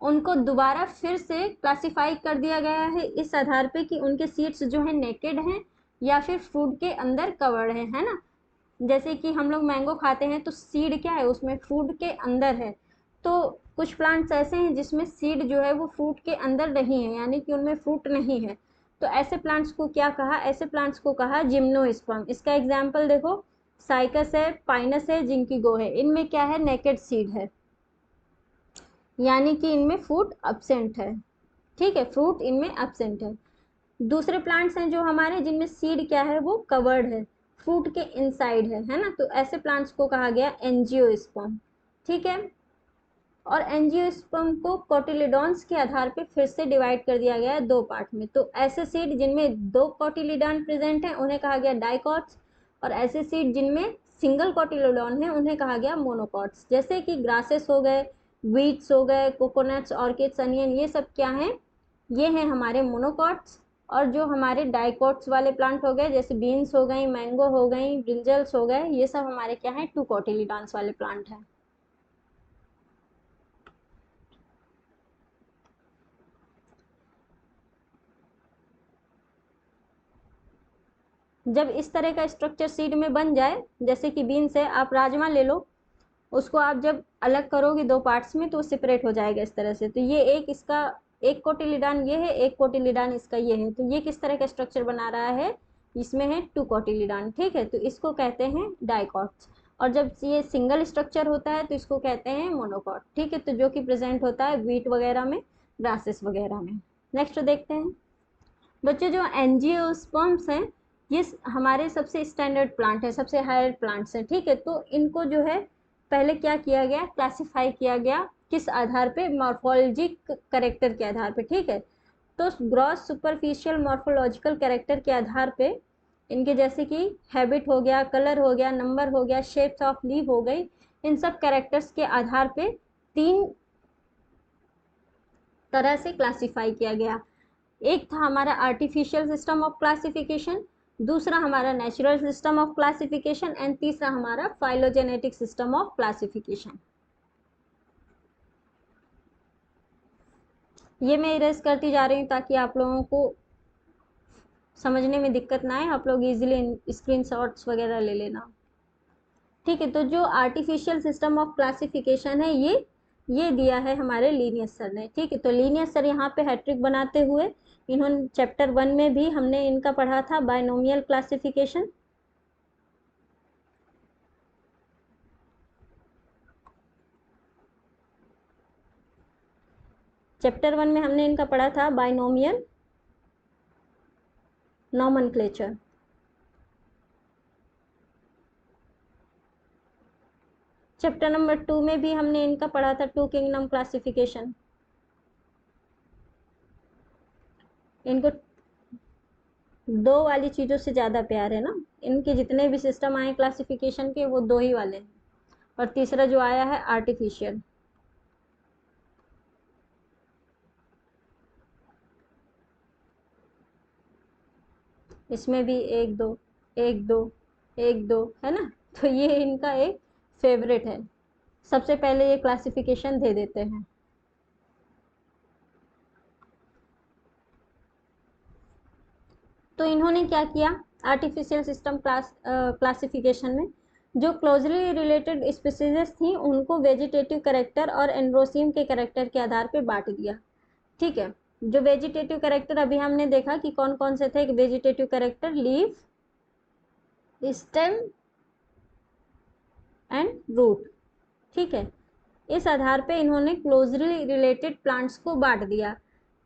उनको दोबारा फिर से क्लासिफाई कर दिया गया है इस आधार पे कि उनके सीड्स जो है नेकेड हैं या फिर फ्रूट के अंदर कवर्ड है ना। जैसे कि हम लोग मैंगो खाते हैं तो सीड क्या है उसमें, फ्रूट के अंदर है। तो कुछ प्लांट्स ऐसे हैं जिसमें सीड जो है वो फ्रूट के अंदर नहीं है, यानी कि उनमें फ्रूट नहीं है। तो ऐसे प्लांट्स को क्या कहा, ऐसे प्लांट्स को कहा जिम्नोस्पर्म। इसका एग्जाम्पल देखो, साइकस है, पाइनस है, जिंकीगो है, इनमें क्या है, नेकेड सीड है, यानी कि इनमें फ्रूट अब्सेंट है। ठीक है, फ्रूट इनमें अब्सेंट है। दूसरे प्लांट्स हैं जो हमारे, जिनमें सीड क्या है, वो कवर्ड है, फ्रूट के इनसाइड है ना। तो ऐसे प्लांट्स को कहा गया एंजियोस्पर्म। ठीक है, और एंजियोस्पर्म को कोटिलिडॉन्स के आधार पे फिर से डिवाइड कर दिया गया है दो पार्ट में। तो ऐसे सीड जिनमें दो कोटिलिडॉन प्रेजेंट है उन्हें कहा गया डाइकॉट्स, और ऐसे सीड जिनमें सिंगल कोटिलिडॉन है उन्हें कहा गया मोनोकॉट्स। जैसे कि ग्रासेस हो गए, वीट्स हो गए, कोकोनट्स, ऑर्किड्स, अनियन, ये सब क्या हैं, ये हैं हमारे मोनोकॉट्स। और जो हमारे डाइकॉट्स वाले प्लांट हो गए, जैसे बीन्स हो गई, मैंगो हो गई, ब्रिंजल्स हो गए, ये सब हमारे क्या हैं, टू कोटिलिडॉन्स वाले प्लांट हैं। जब इस तरह का स्ट्रक्चर सीड में बन जाए, जैसे कि बीन्स है, आप राजमा ले लो, उसको आप जब अलग करोगे दो पार्ट्स में तो वो सेपरेट हो जाएगा इस तरह से। तो ये एक इसका एक कोटिलिडॉन ये है, एक कोटिलिडॉन इसका ये है। तो ये किस तरह का स्ट्रक्चर बना रहा है, इसमें है टू कोटिलिडॉन। ठीक है, तो इसको कहते हैं डाइकॉट्स। और जब ये सिंगल स्ट्रक्चर होता है तो इसको कहते हैं मोनोकॉट। ठीक है, तो जो कि प्रेजेंट होता है वीट वगैरह में, ग्रासेस वगैरह में। नेक्स्ट देखते हैं बच्चों, जो एंजियोस्पर्म्स हैं ये हमारे सबसे स्टैंडर्ड प्लांट है, सबसे हायर प्लांट्स हैं। ठीक है, तो इनको जो है पहले क्या किया गया, क्लासिफाई किया गया, किस आधार पे, मॉर्फोलॉजिक करेक्टर के आधार पे। ठीक है, तो ग्रॉस सुपरफिशियल मॉर्फोलॉजिकल करेक्टर के आधार पे इनके, जैसे कि हैबिट हो गया, कलर हो गया, नंबर हो गया, शेप्स ऑफ लीफ हो गई, इन सब कैरेक्टर्स के आधार पे तीन तरह से क्लासिफाई किया गया। एक था हमारा आर्टिफिशियल सिस्टम ऑफ क्लासिफिकेशन, दूसरा हमारा natural system of classification, and तीसरा हमारा फाइलोजेनेटिक सिस्टम ऑफ क्लासिफिकेशन। ये मैं इरेज करती जा रही हूँ ताकि आप लोगों को समझने में दिक्कत ना आए, आप लोग इजीली स्क्रीनशॉट्स वगैरह ले लेना। ठीक है, तो जो आर्टिफिशियल सिस्टम ऑफ क्लासिफिकेशन है ये दिया है हमारे लीनियस सर ने। ठीक है, तो लीनियस सर यहाँ पे हैट्रिक बनाते हुए, इन्होंने चैप्टर 1 में भी हमने इनका पढ़ा था बायनोमियल क्लासिफिकेशन। चैप्टर 1 में हमने इनका पढ़ा था बायनोमियल नॉमेनक्लेचर। चैप्टर नंबर 2 में भी हमने इनका पढ़ा था टू किंगडम क्लासिफिकेशन। इनको दो वाली चीज़ों से ज़्यादा प्यार है ना, इनके जितने भी सिस्टम आए क्लासिफिकेशन के वो दो ही वाले हैं, और तीसरा जो आया है आर्टिफिशियल। इसमें भी एक दो एक दो एक दो है ना, तो ये इनका एक फेवरेट है, सबसे पहले ये क्लासिफिकेशन दे देते हैं। तो इन्होंने क्या किया, आर्टिफिशियल सिस्टम क्लासिफिकेशन में जो क्लोजली रिलेटेड स्पीसीज थी उनको वेजिटेटिव कैरेक्टर और एंड्रोसियम के कैरेक्टर के आधार पे बांट दिया। ठीक है, जो वेजिटेटिव कैरेक्टर अभी हमने देखा कि कौन कौन से थे, vegetative character leaf, stem and root. ठीक है, इस आधार पे इन्होंने क्लोजली रिलेटेड प्लांट्स को बांट दिया।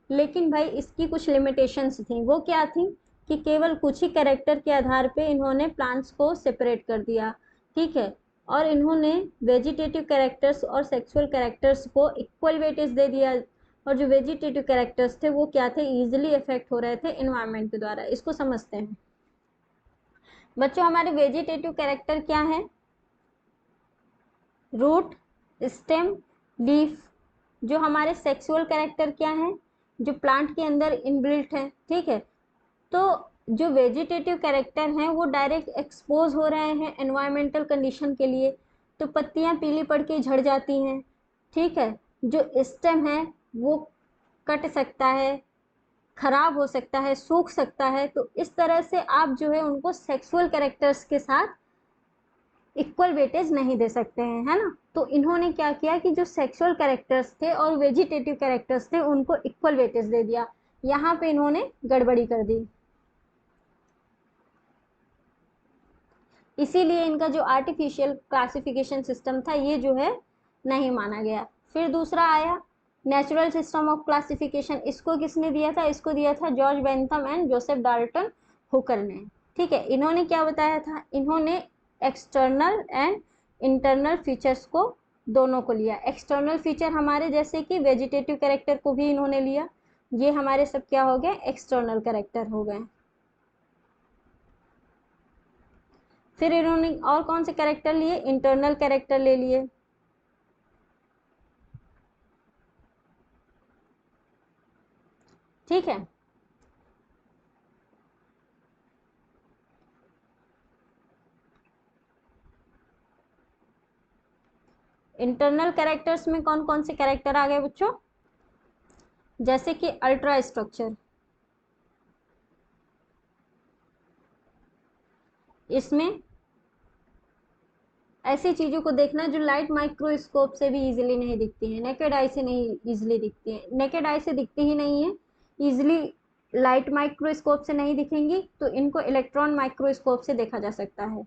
लेकिन भाई इसकी कुछ लिमिटेशंस थी, वो क्या थी कि केवल कुछ ही कैरेक्टर के आधार पे इन्होंने प्लांट्स को सेपरेट कर दिया। ठीक है, और इन्होंने वेजिटेटिव कैरेक्टर्स और सेक्सुअल कैरेक्टर्स को इक्वल वेटेज दे दिया। और जो वेजिटेटिव कैरेक्टर्स थे वो क्या थे, ईजिली इफेक्ट हो रहे थे इन्वायरमेंट के द्वारा। इसको समझते हैं बच्चों। हमारे वेजिटेटिव कैरेक्टर क्या है, रूट, स्टेम, लीफ। जो हमारे सेक्सुअल कैरेक्टर क्या है, जो प्लांट के अंदर इनबिल्ट है। ठीक है, तो जो वेजिटेटिव कैरेक्टर हैं वो डायरेक्ट एक्सपोज हो रहे हैं एनवायरमेंटल कंडीशन के लिए, तो पत्तियां पीली पड़ के झड़ जाती हैं। ठीक है, जो स्टेम है वो कट सकता है, खराब हो सकता है, सूख सकता है। तो इस तरह से आप जो है उनको सेक्सुअल कैरेक्टर्स के साथ इक्वल वेटेज नहीं दे सकते हैं, है ना। तो इन्होंने क्या किया कि जो सेक्सुअल कैरेक्टर्स थे और वेजिटेटिव कैरेक्टर्स थे उनको इक्वल वेटेज दे दिया। यहाँ पे इन्होंने गड़बड़ी कर दी, इसीलिए इनका जो आर्टिफिशियल क्लासिफिकेशन सिस्टम था ये जो है नहीं माना गया। फिर दूसरा आया नेचुरल सिस्टम ऑफ क्लासिफिकेशन। इसको किसने दिया था, इसको दिया था George Bentham and Joseph Dalton Hooker ने। ठीक है, इन्होंने क्या बताया था, इन्होंने एक्सटर्नल एंड इंटरनल फीचर्स को दोनों को लिया। एक्सटर्नल फीचर हमारे जैसे कि वेजिटेटिव कैरेक्टर को भी इन्होंने लिया, ये हमारे सब क्या हो गए, एक्सटर्नल कैरेक्टर हो गए। फिर इन्होंने और कौन से कैरेक्टर लिए, इंटरनल कैरेक्टर ले लिए। ठीक है, इंटरनल कैरेक्टर्स में कौन कौन से कैरेक्टर आ गए बच्चों, जैसे कि अल्ट्रा स्ट्रक्चर। इसमें ऐसी चीजों को देखना जो लाइट माइक्रोस्कोप से भी इजीली नहीं दिखती है, नेकेड आई से नहीं इजीली दिखती है, नेकेड आई से दिखती ही नहीं है इजीली, लाइट माइक्रोस्कोप से नहीं दिखेंगी, तो इनको इलेक्ट्रॉन माइक्रोस्कोप से देखा जा सकता है।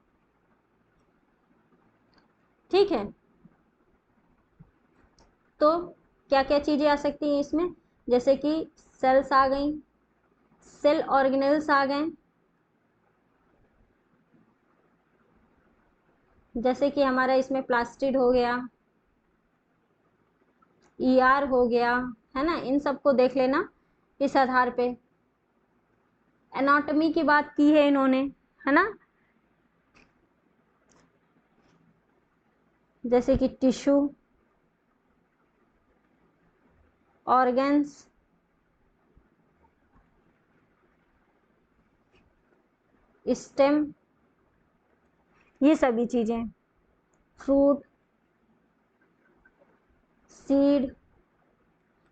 ठीक है, तो क्या क्या चीजें आ सकती हैं इसमें, जैसे कि सेल्स आ गई, सेल ऑर्गेनेल्स आ गए, जैसे कि हमारा इसमें प्लास्टिड हो गया, ईआर हो गया, है ना। इन सबको देख लेना इस आधार पे। एनाटॉमी की बात की है इन्होंने, है ना, जैसे कि टिश्यू, ऑर्गन्स, स्टेम, ये सभी चीजें, फ्रूट, सीड,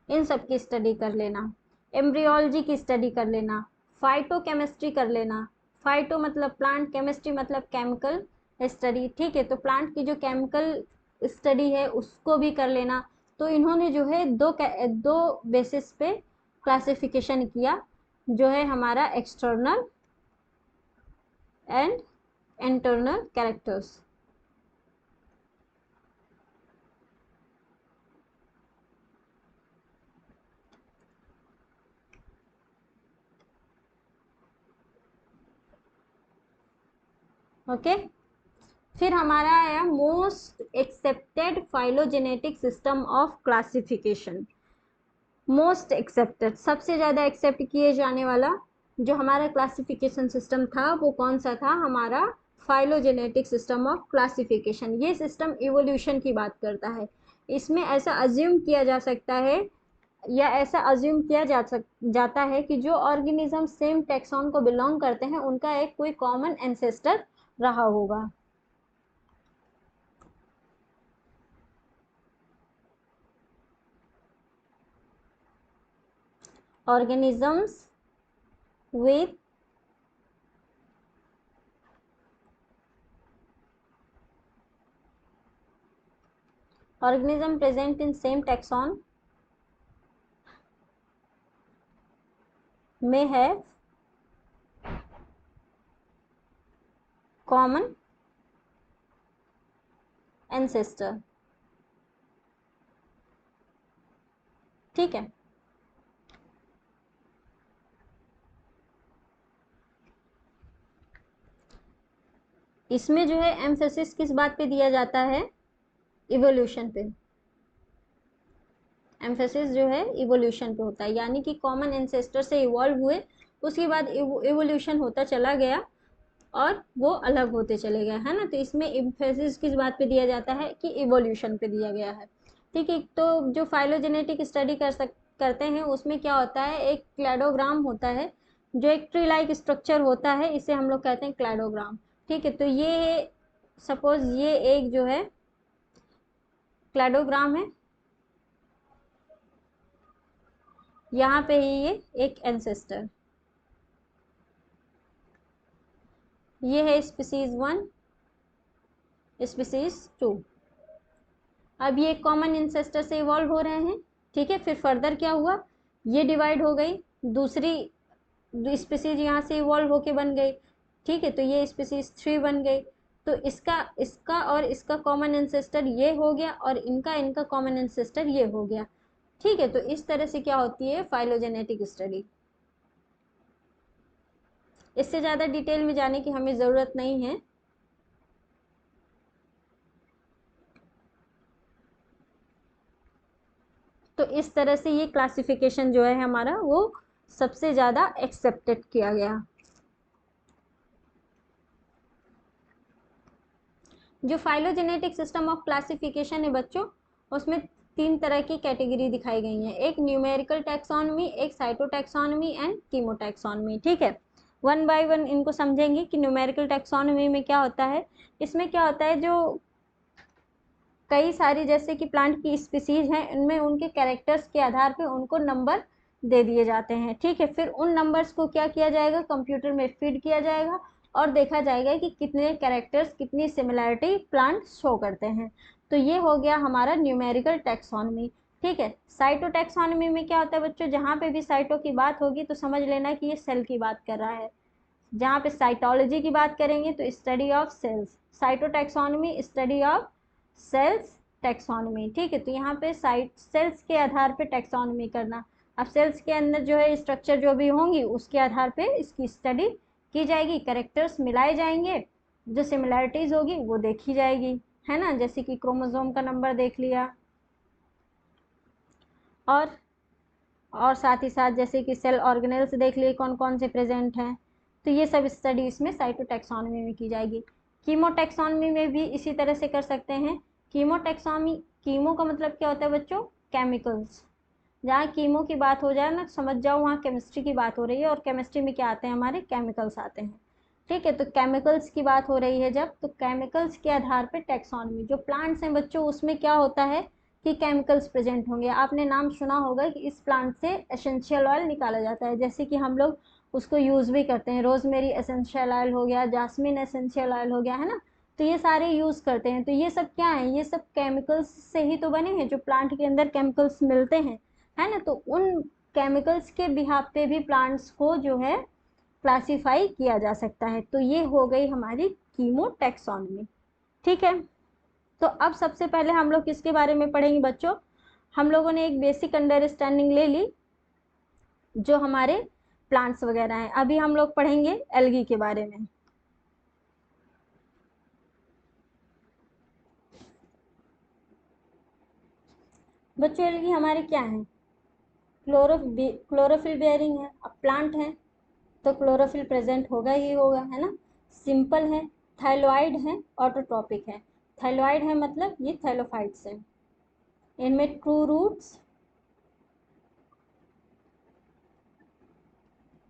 इन सब की स्टडी कर लेना। एम्ब्रियोलॉजी की स्टडी कर लेना, फाइटोकेमिस्ट्री कर लेना। फाइटो मतलब प्लांट, केमिस्ट्री मतलब केमिकल स्टडी। ठीक है, तो प्लांट की जो केमिकल स्टडी है उसको भी कर लेना। तो इन्होंने जो है दो बेसिस पे क्लासिफिकेशन किया, जो है हमारा external and internal characters. Okay, फिर हमारा आया most accepted phylogenetic system of classification. Most accepted, सबसे ज़्यादा एक्सेप्ट किए जाने वाला जो हमारा क्लासिफिकेशन सिस्टम था वो कौन सा था, हमारा फाइलोजेनेटिक सिस्टम ऑफ क्लासिफिकेशन। ये सिस्टम इवोल्यूशन की बात करता है। इसमें ऐसा अज्यूम किया जा सकता है या ऐसा अज्यूम किया जाता है कि जो ऑर्गेनिज्म सेम टैक्सॉन को बिलोंग करते हैं उनका एक कोई कॉमन एंसेस्टर रहा होगा। organisms with organism present in same taxon may have common ancestor। ठीक है। इसमें जो है एम्फेसिस किस बात पे दिया जाता है, इवोल्यूशन पे। एम्फेसिस जो है इवोल्यूशन पे होता है, यानी कि कॉमन एंसेस्टर से इवॉल्व हुए, उसके बाद इवोल्यूशन होता चला गया और वो अलग होते चले गए, है ना। तो इसमें एम्फेसिस किस बात पे दिया जाता है कि इवोल्यूशन पे दिया गया है। ठीक है, तो जो फाइलोजेनेटिक स्टडी करते हैं उसमें क्या होता है, एक क्लैडोग्राम होता है जो एक ट्री लाइक स्ट्रक्चर होता है, इसे हम लोग कहते हैं क्लैडोग्राम। ठीक है, तो ये सपोज ये एक जो है क्लैडोग्राम है, यहाँ पे ही ये एक एंसेस्टर, ये है स्पीसीज 1, स्पीसीज 2। अब ये कॉमन इंसेस्टर से इवॉल्व हो रहे हैं। ठीक है, फिर फर्दर क्या हुआ, ये डिवाइड हो गई, दूसरी स्पीसीज यहाँ से इवॉल्व होके बन गई। ठीक है, तो ये स्पीसीज 3 बन गई। तो इसका इसका और इसका कॉमन इंसेस्टर ये हो गया और इनका इनका कॉमन इंसेस्टर ये हो गया। ठीक है, तो इस तरह से क्या होती है फाइलोजेनेटिक स्टडी। इससे ज़्यादा डिटेल में जाने की हमें ज़रूरत नहीं है। तो इस तरह से ये क्लासिफिकेशन जो है हमारा वो सबसे ज़्यादा एक्सेप्टेड किया गया। जो फाइलोजेनेटिक सिस्टम ऑफ क्लासिफिकेशन है बच्चों, उसमें 3 तरह की कैटेगरी दिखाई गई हैं, एक न्यूमेरिकल टैक्सोनॉमी, एक साइटोटैक्सोनॉमी एंड कीमोटैक्सोनॉमी। ठीक है, वन बाय वन इनको समझेंगे कि न्यूमेरिकल टैक्सोनॉमी में क्या होता है। इसमें क्या होता है, जो कई सारी जैसे कि प्लांट की स्पीसीज हैं, इनमें उनके कैरेक्टर्स के आधार पे उनको नंबर दे दिए जाते हैं। ठीक है, फिर उन नंबर्स को क्या किया जाएगा, कंप्यूटर में फीड किया जाएगा और देखा जाएगा कि कितने कैरेक्टर्स, कितनी सिमिलैरिटी प्लांट शो करते हैं। तो ये हो गया हमारा न्यूमेरिकल टैक्सोनॉमी। ठीक है, साइटो टैक्सोनॉमी में क्या होता है बच्चों, जहाँ पे भी साइटो की बात होगी तो समझ लेना कि ये सेल की बात कर रहा है। जहाँ पे साइटोलॉजी की बात करेंगे तो study of cells, cyto taxonomy study of cells taxonomy. ठीक है, तो यहाँ पे साइट सेल्स के आधार पे टैक्सोनॉमी करना। अब सेल्स के अंदर जो है स्ट्रक्चर जो भी होंगी उसके आधार पे इसकी स्टडी की जाएगी, करेक्टर्स मिलाए जाएंगे, जो सिमिलैरिटीज होगी वो देखी जाएगी, है ना, जैसे कि क्रोमोसोम का नंबर देख लिया और साथ ही साथ जैसे कि सेल ऑर्गेनेल्स देख लिए कौन कौन से प्रेजेंट हैं। तो ये सब स्टडी इसमें साइटोटैक्सोनॉमी में की जाएगी। कीमोटैक्सोनॉमी में भी इसी तरह से कर सकते हैं। कीमोटैक्सोनॉमी, कीमो का मतलब क्या होता है बच्चों, केमिकल्स। जहाँ कीमो की बात हो जाए ना समझ जाओ वहाँ केमिस्ट्री की बात हो रही है, और केमिस्ट्री में क्या आते हैं, हमारे केमिकल्स आते हैं। ठीक है, तो केमिकल्स की बात हो रही है जब, तो केमिकल्स के आधार पर टैक्सोनॉमी, जो प्लांट्स हैं बच्चों उसमें क्या होता है कि केमिकल्स प्रेजेंट होंगे। आपने नाम सुना होगा कि इस प्लांट से एसेंशियल ऑयल निकाला जाता है, जैसे कि हम लोग उसको यूज़ भी करते हैं, रोजमेरी एसेंशियल ऑयल हो गया, जास्मिन एसेंशियल ऑयल हो गया, है ना। तो ये सारे यूज़ करते हैं। तो ये सब क्या है, ये सब केमिकल्स से ही तो बने हैं, जो प्लांट के अंदर केमिकल्स मिलते हैं, है ना। तो उन केमिकल्स के बिहाफ पे भी प्लांट्स को जो है क्लासीफाई किया जा सकता है। तो ये हो गई हमारी कीमोटैक्सोनॉमी। ठीक है, तो अब सबसे पहले हम लोग किसके बारे में पढ़ेंगे बच्चों, हम लोगों ने एक बेसिक अंडरस्टैंडिंग ले ली जो हमारे प्लांट्स वगैरह हैं। अभी हम लोग पढ़ेंगे एल्गी के बारे में। बच्चों एल्गी हमारे क्या हैं, क्लोरोफिल बेयरिंग है। अब प्लांट है तो क्लोरोफिल प्रेजेंट होगा ही होगा, है ना, सिंपल है। थाइलॉइड है, ऑटोट्रॉपिक है। थाइलॉइड है मतलब ये थैलोफाइट्स हैं, इनमें true roots,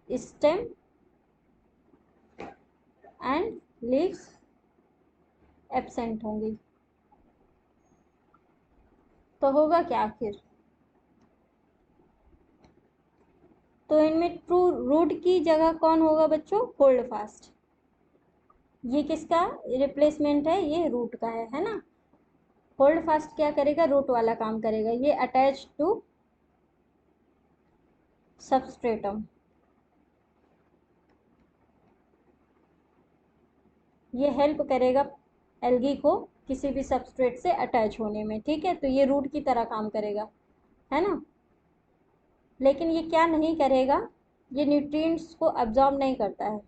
stem and leaves absent होंगी। तो होगा क्या आखिर, तो इनमें ट्रू रूट की जगह कौन होगा बच्चों, होल्ड फास्ट। ये किसका रिप्लेसमेंट है, ये रूट का है ना। होल्ड फास्ट क्या करेगा, रूट वाला काम करेगा। ये अटैच टू सबस्ट्रेटम, ये हेल्प करेगा एल्गी को किसी भी सबस्ट्रेट से अटैच होने में। ठीक है, तो ये रूट की तरह काम करेगा, है ना। लेकिन ये क्या नहीं करेगा, ये न्यूट्रिएंट्स को अब्जॉर्ब नहीं करता है।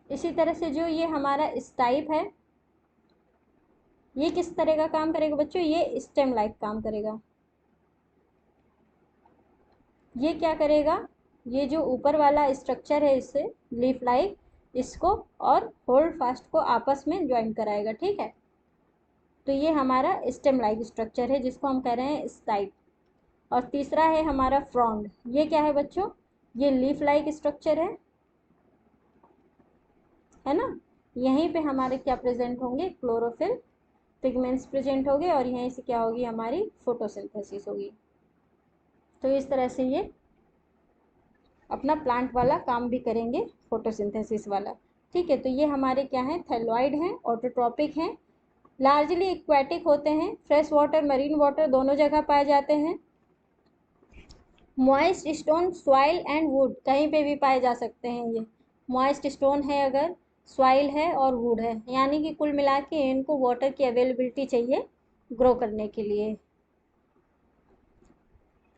इसी तरह से जो ये हमारा स्टाइप है, ये किस तरह का काम करेगा बच्चों, ये स्टेम लाइक काम करेगा। ये क्या करेगा, ये जो ऊपर वाला स्ट्रक्चर है इससे लीफ लाइक, इसको और होल्ड फास्ट को आपस में ज्वाइन कराएगा, ठीक है। तो ये हमारा स्टेम लाइक स्ट्रक्चर है जिसको हम कह रहे हैं स्टाइप। और तीसरा है हमारा फ्रॉन्ड। ये क्या है बच्चों, ये लीफ लाइक स्ट्रक्चर है ना। यहीं पे हमारे क्या प्रेजेंट होंगे, क्लोरोफिल पिगमेंट्स प्रेजेंट होंगे और यहीं से क्या होगी, हमारी फोटोसिंथेसिस होगी। तो इस तरह से ये अपना प्लांट वाला काम भी करेंगे, फोटोसिंथेसिस वाला, ठीक है। तो ये हमारे क्या हैं, थैलोइड हैं, ऑटोट्रॉपिक हैं, लार्जली एक्वेटिक होते हैं, फ्रेश वाटर मरीन वाटर दोनों जगह पाए जाते हैं। Moist stone soil and would कहीं पे भी पाए जा सकते हैं। ये मॉइस्ट स्टोन है अगर, सॉइल है और वुड है, यानी कि कुल मिला के इनको वाटर की अवेलेबिलिटी चाहिए ग्रो करने के लिए।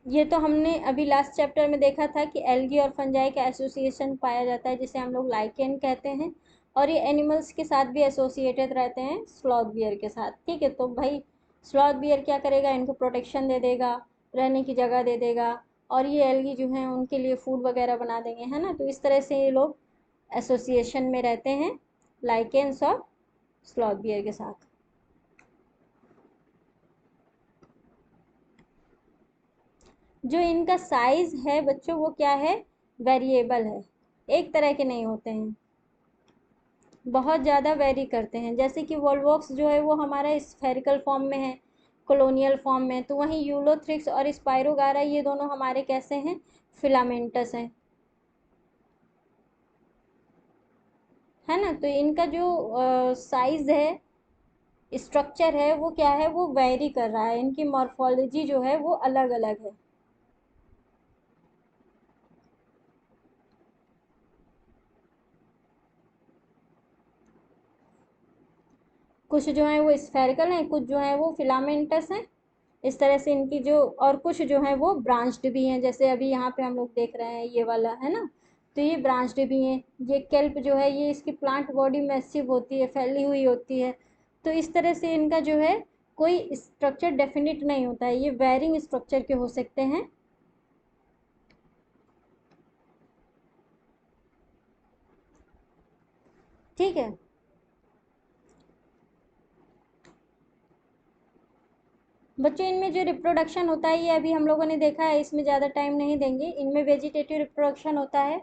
ये तो हमने अभी लास्ट चैप्टर में देखा था कि एल्गी और फंजाई का एसोसिएशन पाया जाता है जिसे हम लोग लाइकेन कहते हैं, और ये एनिमल्स के साथ भी एसोसिएटेड रहते हैं, स्लॉथ बियर के साथ, ठीक है। तो भाई स्लॉथ बियर क्या करेगा, इनको प्रोटेक्शन दे देगा, रहने की जगह दे देगा, और ये एल्गी जो है उनके लिए फूड वगैरह बना देंगे, है ना। तो इस तरह से ये लोग एसोसिएशन में रहते हैं, लाइकेन्स और स्लॉथ बियर के साथ। जो इनका साइज है बच्चों वो क्या है, वेरिएबल है, एक तरह के नहीं होते हैं, बहुत ज़्यादा वेरी करते हैं। जैसे कि वोल्वॉक्स जो है वो हमारा स्फेरिकल फॉर्म में है, कॉलोनियल फॉर्म में, तो वहीं यूलोथ्रिक्स और स्पायरोगारा ये दोनों हमारे कैसे हैं, फिलामेंटस हैं, है ना। तो इनका जो साइज है, स्ट्रक्चर है, वो क्या है, वो वेरी कर रहा है, इनकी मॉर्फोलॉजी जो है वो अलग अलग है। कुछ जो है वो स्फेरिकल हैं, कुछ जो है वो फिलामेंटस हैं, इस तरह से इनकी जो, और कुछ जो है वो ब्रांच्ड भी हैं, जैसे अभी यहाँ पे हम लोग देख रहे हैं ये वाला, है ना। तो ये ब्रांच्ड भी हैं। ये केल्प जो है ये इसकी प्लांट बॉडी मैसिव होती है, फैली हुई होती है। तो इस तरह से इनका जो है कोई स्ट्रक्चर डेफिनिट नहीं होता है, ये वेरिंग स्ट्रक्चर के हो सकते हैं, ठीक है। बच्चों इनमें जो रिप्रोडक्शन होता है ये अभी हम लोगों ने देखा है, इसमें ज़्यादा टाइम नहीं देंगे। इनमें वेजिटेटिव रिप्रोडक्शन होता है,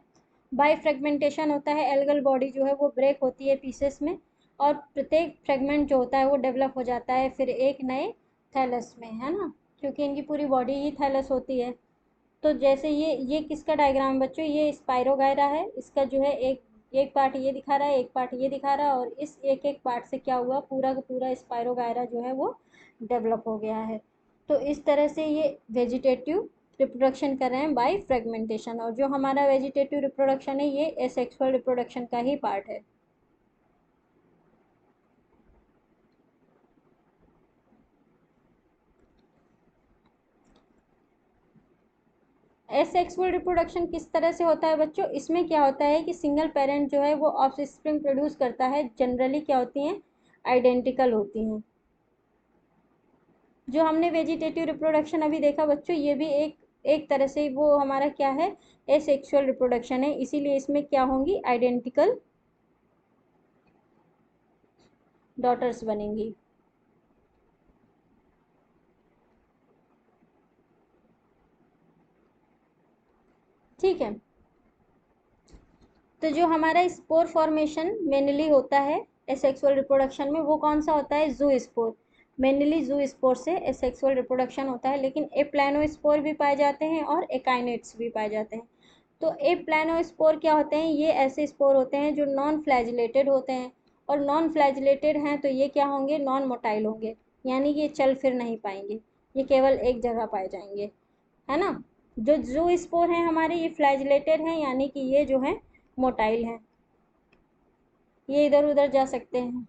बाय फ्रेगमेंटेशन होता है, एल्गल बॉडी जो है वो ब्रेक होती है पीसेस में, और प्रत्येक फ्रेगमेंट जो होता है वो डेवलप हो जाता है फिर एक नए थैलस में, है ना, क्योंकि इनकी पूरी बॉडी ही थैलस होती है। तो जैसे ये किसका डायग्राम है बच्चों, ये स्पायरोगायरा है, इसका जो है एक एक पार्ट ये दिखा रहा है, एक पार्ट ये दिखा रहा है, और इस एक एक पार्ट से क्या हुआ, पूरा का पूरा स्पायरोगायरा जो है वो डेवलप हो गया है। तो इस तरह से ये वेजिटेटिव रिप्रोडक्शन कर रहे हैं बाय फ्रेगमेंटेशन, और जो हमारा वेजिटेटिव रिप्रोडक्शन है ये एसेक्सुअल रिप्रोडक्शन का ही पार्ट है। एसेक्सुअल रिप्रोडक्शन किस तरह से होता है बच्चों, इसमें क्या होता है कि सिंगल पेरेंट जो है वो ऑफस्प्रिंग प्रोड्यूस करता है, जनरली क्या होती हैं, आइडेंटिकल होती हैं। जो हमने वेजिटेटिव रिप्रोडक्शन अभी देखा बच्चों, ये भी एक एक तरह से वो हमारा क्या है, एसेक्सुअल रिप्रोडक्शन है, इसीलिए इसमें क्या होंगी, आइडेंटिकल डॉटर्स बनेंगी, ठीक है। तो जो हमारा स्पोर फॉर्मेशन मेनली होता है एसेक्सुअल रिप्रोडक्शन में, वो कौन सा होता है, जू स्पोर, मेनली जू स्पोर से एसेक्सुअल रिप्रोडक्शन होता है, लेकिन एप्लानोस्पोर भी पाए जाते हैं और एकाइनेट्स भी पाए जाते हैं। तो एप्लानोस्पोर क्या होते हैं, ये ऐसे स्पोर होते हैं जो नॉन फ्लैजिलेटेड होते हैं, और नॉन फ्लैजिलेटेड हैं तो ये क्या होंगे, नॉन मोटाइल होंगे, यानी कि ये चल फिर नहीं पाएंगे, ये केवल एक जगह पाए जाएंगे, है ना। जो जू स्पोर हैं हमारे, ये फ्लैजिलेटेड हैं, यानी कि ये जो है मोटाइल हैं। ये इधर उधर जा सकते हैं।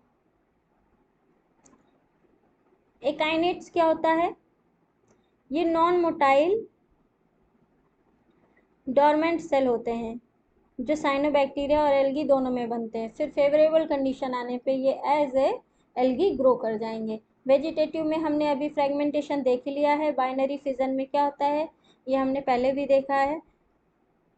एकाइनेट्स क्या होता है? ये नॉन मोटाइल डोरमेंट सेल होते हैं जो साइनोबैक्टीरिया और एल्गी दोनों में बनते हैं। फिर फेवरेबल कंडीशन आने पे ये एज ए एल्गी ग्रो कर जाएंगे। वेजिटेटिव में हमने अभी फ्रेगमेंटेशन देख ही लिया है। बाइनरी फिजन में क्या होता है ये हमने पहले भी देखा है।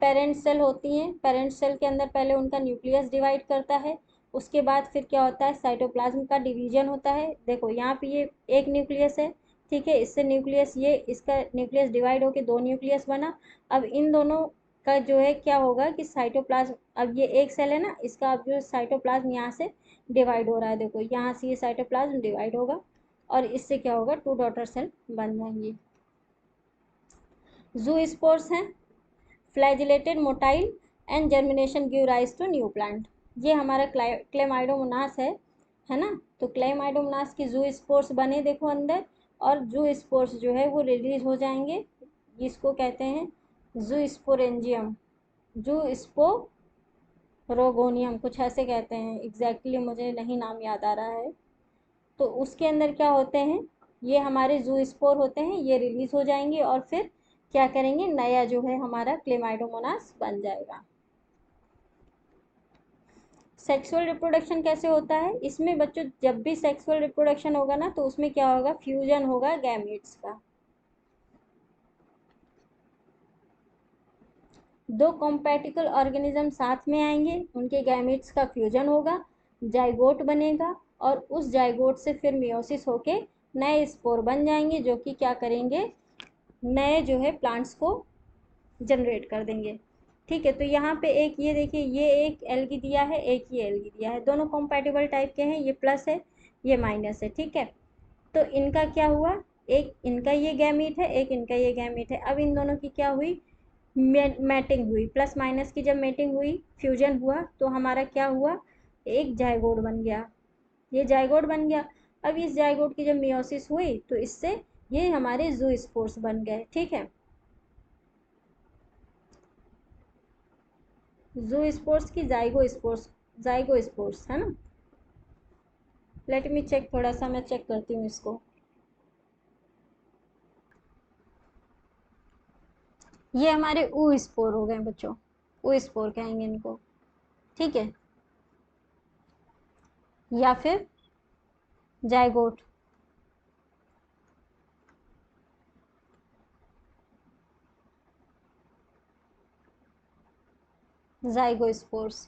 पेरेंट सेल होती हैं, पेरेंट सेल के अंदर पहले उनका न्यूक्लियस डिवाइड करता है, उसके बाद फिर क्या होता है साइटोप्लाज्म का डिवीजन होता है। देखो यहाँ पे ये एक न्यूक्लियस है, ठीक है, इससे न्यूक्लियस ये इसका न्यूक्लियस डिवाइड होकर दो न्यूक्लियस बना। अब इन दोनों का जो है क्या होगा कि साइटोप्लाज्म, अब ये एक सेल है ना, इसका अब जो साइटोप्लाज्म यहाँ से डिवाइड हो रहा है, देखो यहाँ से ये साइटोप्लाज्म डिवाइड होगा और इससे क्या होगा टू डॉटर सेल बन जाएंगी। ज़ूस्पोर्स हैं, flagellated motile and germination give rise to new plant. ये हमारा क्लेमाइडोमोनास है ना। तो क्लेमाइडोमोनास की ज़ूस्पोर्स बने देखो अंदर, और ज़ूस्पोर्स जो है वो रिलीज हो जाएंगे। इसको कहते हैं ज़ूस्पोरेंजियम, ज़ूस्पोरोगोनियम कुछ ऐसे कहते हैं, एग्जैक्टली मुझे नहीं नाम याद आ रहा है। तो उसके अंदर क्या होते हैं, ये हमारे ज़ूस्पोर होते हैं, ये रिलीज हो जाएंगे और फिर क्या करेंगे, नया जो है हमारा क्लेमाइडोमोनास बन जाएगा। सेक्सुअल रिप्रोडक्शन कैसे होता है? इसमें बच्चों जब भी सेक्सुअल रिप्रोडक्शन होगा ना तो उसमें क्या होगा, फ्यूजन होगा गैमीट्स का। दो कॉम्पैटिबल ऑर्गेनिज्म साथ में आएंगे, उनके गैमीट्स का फ्यूजन होगा, जाइगोट बनेगा और उस जाइगोट से फिर मियोसिस होके नए स्पोर बन जाएंगे जो कि क्या करेंगे, नए जो है प्लांट्स को जनरेट कर देंगे। ठीक है, तो यहाँ पे एक ये देखिए, ये एक एल्गी दिया है, एक ये एल्गी दिया है, दोनों कॉम्पैटिबल टाइप के हैं, ये प्लस है ये माइनस है। ठीक है, तो इनका क्या हुआ, एक इनका ये गैमीट है, एक इनका ये गैमीट है। अब इन दोनों की क्या हुई, मैटिंग हुई, प्लस माइनस की जब मैटिंग हुई, फ्यूजन हुआ, तो हमारा क्या हुआ, एक जाइगोट बन गया, ये जाइगोट बन गया। अब इस जाइगोट की जब मियोसिस हुई तो इससे ये हमारे ज़ूस्पोर्स बन गए। ठीक है, ज़ूस्पोर्स की जाइगोस्पोर्स है ना। लेट मी चेक, थोड़ा सा मैं चेक करती हूँ इसको। ये हमारे ऊ स्पोर हो गए बच्चों, ऊ स्पोर कहेंगे इनको। ठीक है, या फिर जाइगोट, जाइगोस्पोर्स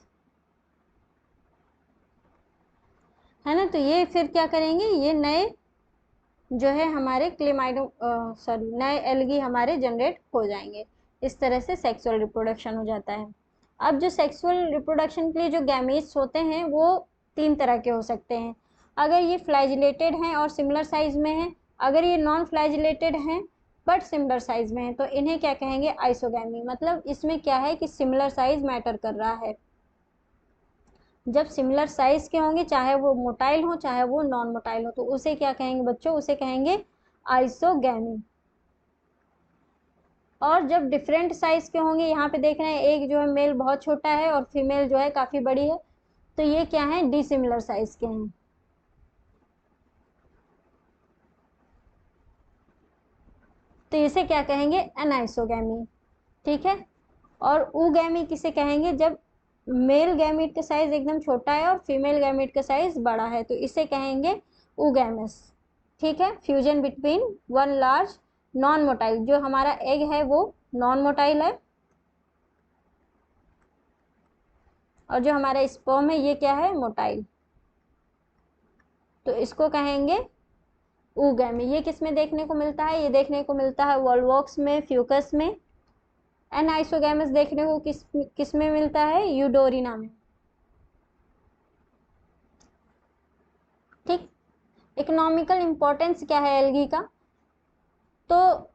है ना। तो ये फिर क्या करेंगे, ये नए जो है हमारे नए एल्गी हमारे जनरेट हो जाएंगे। इस तरह से सेक्सुअल रिप्रोडक्शन हो जाता है। अब जो सेक्सुअल रिप्रोडक्शन के लिए जो गैमीट्स होते हैं वो तीन तरह के हो सकते हैं। अगर ये फ्लैजिलेटेड हैं और सिमिलर साइज में हैं, अगर ये नॉन फ्लैजिलेटेड हैं बट सिमिलर साइज में हैं, तो इन्हें क्या कहेंगे, आइसोगैमी। मतलब इसमें क्या है कि सिमिलर साइज मैटर कर रहा है। जब सिमिलर साइज के होंगे, चाहे वो मोटाइल हो चाहे वो नॉन मोटाइल हो, तो उसे क्या कहेंगे बच्चों, उसे कहेंगे आइसोगैमी। और जब डिफरेंट साइज के होंगे, यहाँ पे देख रहे हैं एक जो है मेल बहुत छोटा है और फीमेल जो है काफी बड़ी है, तो ये क्या है, डिसिमिलर साइज के हैं। तो इसे क्या कहेंगे, एनाइसोगैमी। ठीक है, और उगैमी किसे कहेंगे, जब मेल गैमीट का साइज एकदम छोटा है और फीमेल गैमीट का साइज बड़ा है, तो इसे कहेंगे उगैमस। ठीक है, fusion between one large non motile, जो हमारा एग है वो नॉन मोटाइल है और जो हमारा स्पर्म है ये क्या है, मोटाइल, तो इसको कहेंगे उगैमी। ये किस में देखने को मिलता है, ये देखने को मिलता है वॉल्वॉक्स में, फ्यूकस में। एनाइसोगैमस देखने को किस में मिलता है, यूडोरिना में। ठीक, इकोनॉमिकल इंपॉर्टेंस क्या है एल्गी का, तो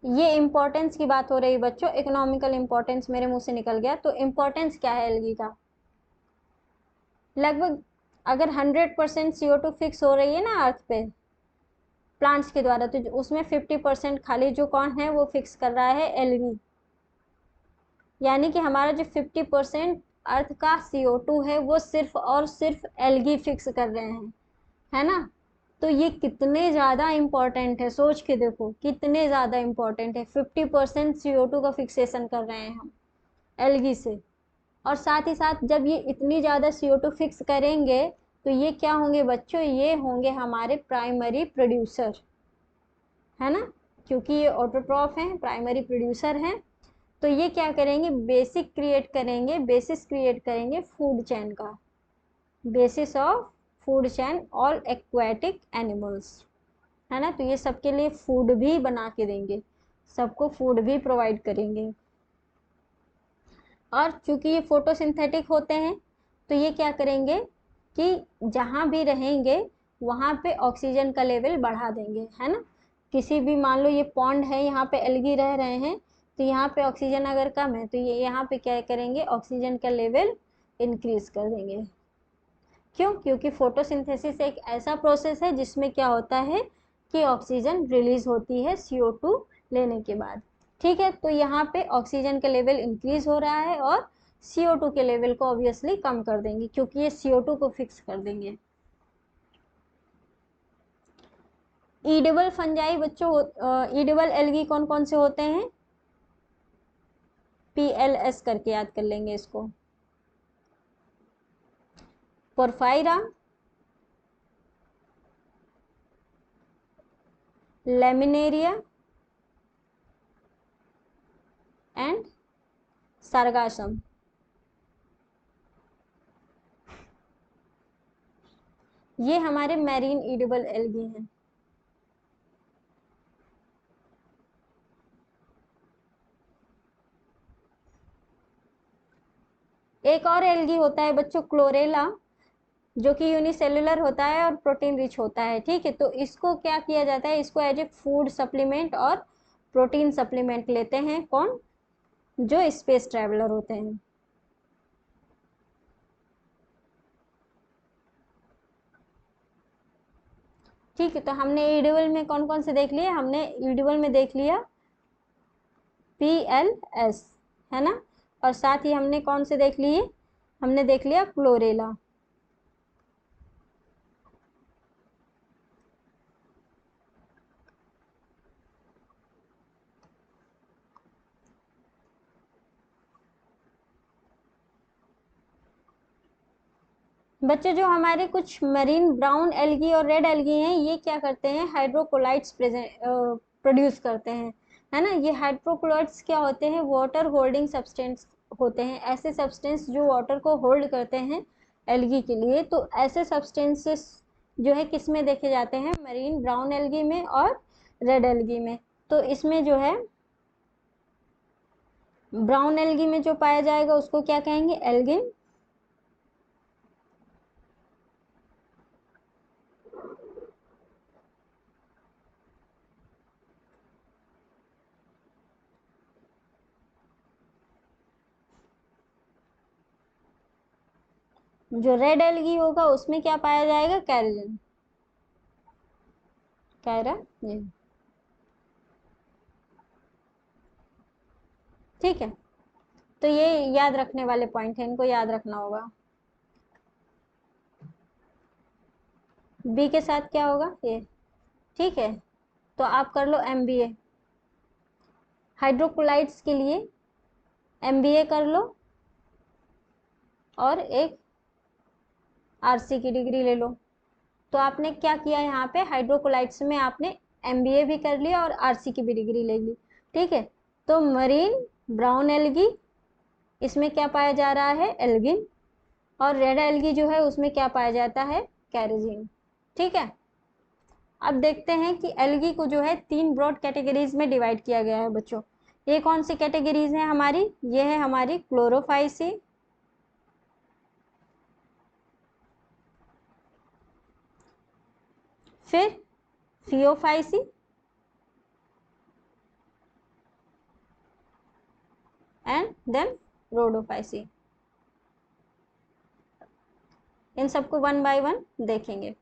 ये इंपॉर्टेंस की बात हो रही है बच्चों, इकोनॉमिकल इंपॉर्टेंस मेरे मुंह से निकल गया। तो इंपॉर्टेंस क्या है एल्गी का, लगभग अगर 100% CO2 फिक्स हो रही है ना अर्थ पे प्लांट्स के द्वारा, तो उसमें 50% खाली जो कौन है वो फिक्स कर रहा है, एल्गी। यानी कि हमारा जो 50% अर्थ का CO2 है वो सिर्फ और सिर्फ एल्गी फिक्स कर रहे हैं, है ना। तो ये कितने ज़्यादा इम्पोर्टेंट है, सोच के देखो कितने ज़्यादा इम्पोर्टेंट है। 50% CO2 का फिक्सेशन कर रहे हैं हम एल्गी से। और साथ ही साथ जब ये इतनी ज़्यादा CO2 फिक्स करेंगे तो ये क्या होंगे बच्चों, ये होंगे हमारे प्राइमरी प्रोड्यूसर, है ना, क्योंकि ये ऑटोट्रॉफ हैं, प्राइमरी प्रोड्यूसर हैं। तो ये क्या करेंगे, बेसिस क्रिएट करेंगे फूड चेन का, basis of food chain all aquatic animals, है ना। तो ये सबके लिए फूड भी बना के देंगे, सबको फूड भी प्रोवाइड करेंगे। और चूंकि ये फोटोसिंथेटिक होते हैं तो ये क्या करेंगे कि जहाँ भी रहेंगे वहाँ पे ऑक्सीजन का लेवल बढ़ा देंगे, है ना। किसी भी, मान लो ये पॉन्ड है, यहाँ पे एल्गी रह रहे हैं, तो यहाँ पे ऑक्सीजन अगर कम है तो ये यहाँ पे क्या करेंगे, ऑक्सीजन का लेवल इंक्रीज कर देंगे। क्यों, क्योंकि फोटोसिंथेसिस एक ऐसा प्रोसेस है जिसमें क्या होता है कि ऑक्सीजन रिलीज होती है CO2 लेने के बाद। ठीक है, तो यहाँ पे ऑक्सीजन का लेवल इंक्रीज हो रहा है और CO2 के लेवल को ऑब्वियसली कम कर देंगे, क्योंकि ये CO2 को फिक्स कर देंगे। ईडेबल फंजाई बच्चों, ईडेबल एल्गी कौन कौन से होते हैं, PLS करके याद कर लेंगे इसको। Porphyra, laminaria and sargassum. ये हमारे मैरीन ईडेबल एल्गी हैं। एक और एल्गी होता है बच्चों, क्लोरेला, जो कि यूनिसेलुलर होता है और प्रोटीन रिच होता है। ठीक है, तो इसको क्या किया जाता है, इसको एज ए फूड सप्लीमेंट और प्रोटीन सप्लीमेंट लेते हैं कौन, जो स्पेस ट्रैवलर होते हैं। ठीक है, तो हमने ईडिबल में कौन कौन से देख लिए, हमने ईडिबल में देख लिया PLS, है ना, और साथ ही हमने कौन से देख लिए, हमने देख लिया क्लोरेला। बच्चों जो हमारे कुछ मरीन ब्राउन एल्गी और रेड एल्गी हैं, ये क्या करते हैं, हाइड्रोकोलाइट्स प्रोड्यूस करते हैं, है ना। ये हाइड्रोकोलाइट्स क्या होते हैं, वाटर होल्डिंग सब्सटेंस होते हैं, ऐसे सब्सटेंस जो वाटर को होल्ड करते हैं एल्गी के लिए। तो ऐसे सब्सटेंसेस जो है किस में देखे जाते हैं, मरीन ब्राउन एल्गी में और रेड एल्गी में। तो इसमें जो है ब्राउन एल्गी में जो पाया जाएगा उसको क्या कहेंगे, एल्गिन। जो रेड एल्गी होगा उसमें क्या पाया जाएगा, कैरोलिन, कैरोलिन। ठीक है, तो ये याद रखने वाले पॉइंट है, इनको याद रखना होगा। बी के साथ क्या होगा ये, ठीक है, तो आप कर लो MBA हाइड्रोकोलाइट्स के लिए, MBA कर लो और एक RC की डिग्री ले लो। तो आपने क्या किया, यहाँ पे हाइड्रोकोलाइट्स में आपने MBA भी कर लिया और RC की भी डिग्री ले ली। ठीक है, तो मरीन ब्राउन एल्गी, इसमें क्या पाया जा रहा है, एल्गिन, और रेड एल्गी जो है उसमें क्या पाया जाता है, कैरोजीन। ठीक है, अब देखते हैं कि एल्गी को जो है 3 ब्रॉड कैटेगरीज में डिवाइड किया गया है बच्चों। ये कौन सी कैटेगरीज है हमारी, ये है हमारी क्लोरोफाइसी, फिर फियोफाइसी, एंड देन रोडोफाइसी। इन सबको 1 बाय 1 देखेंगे।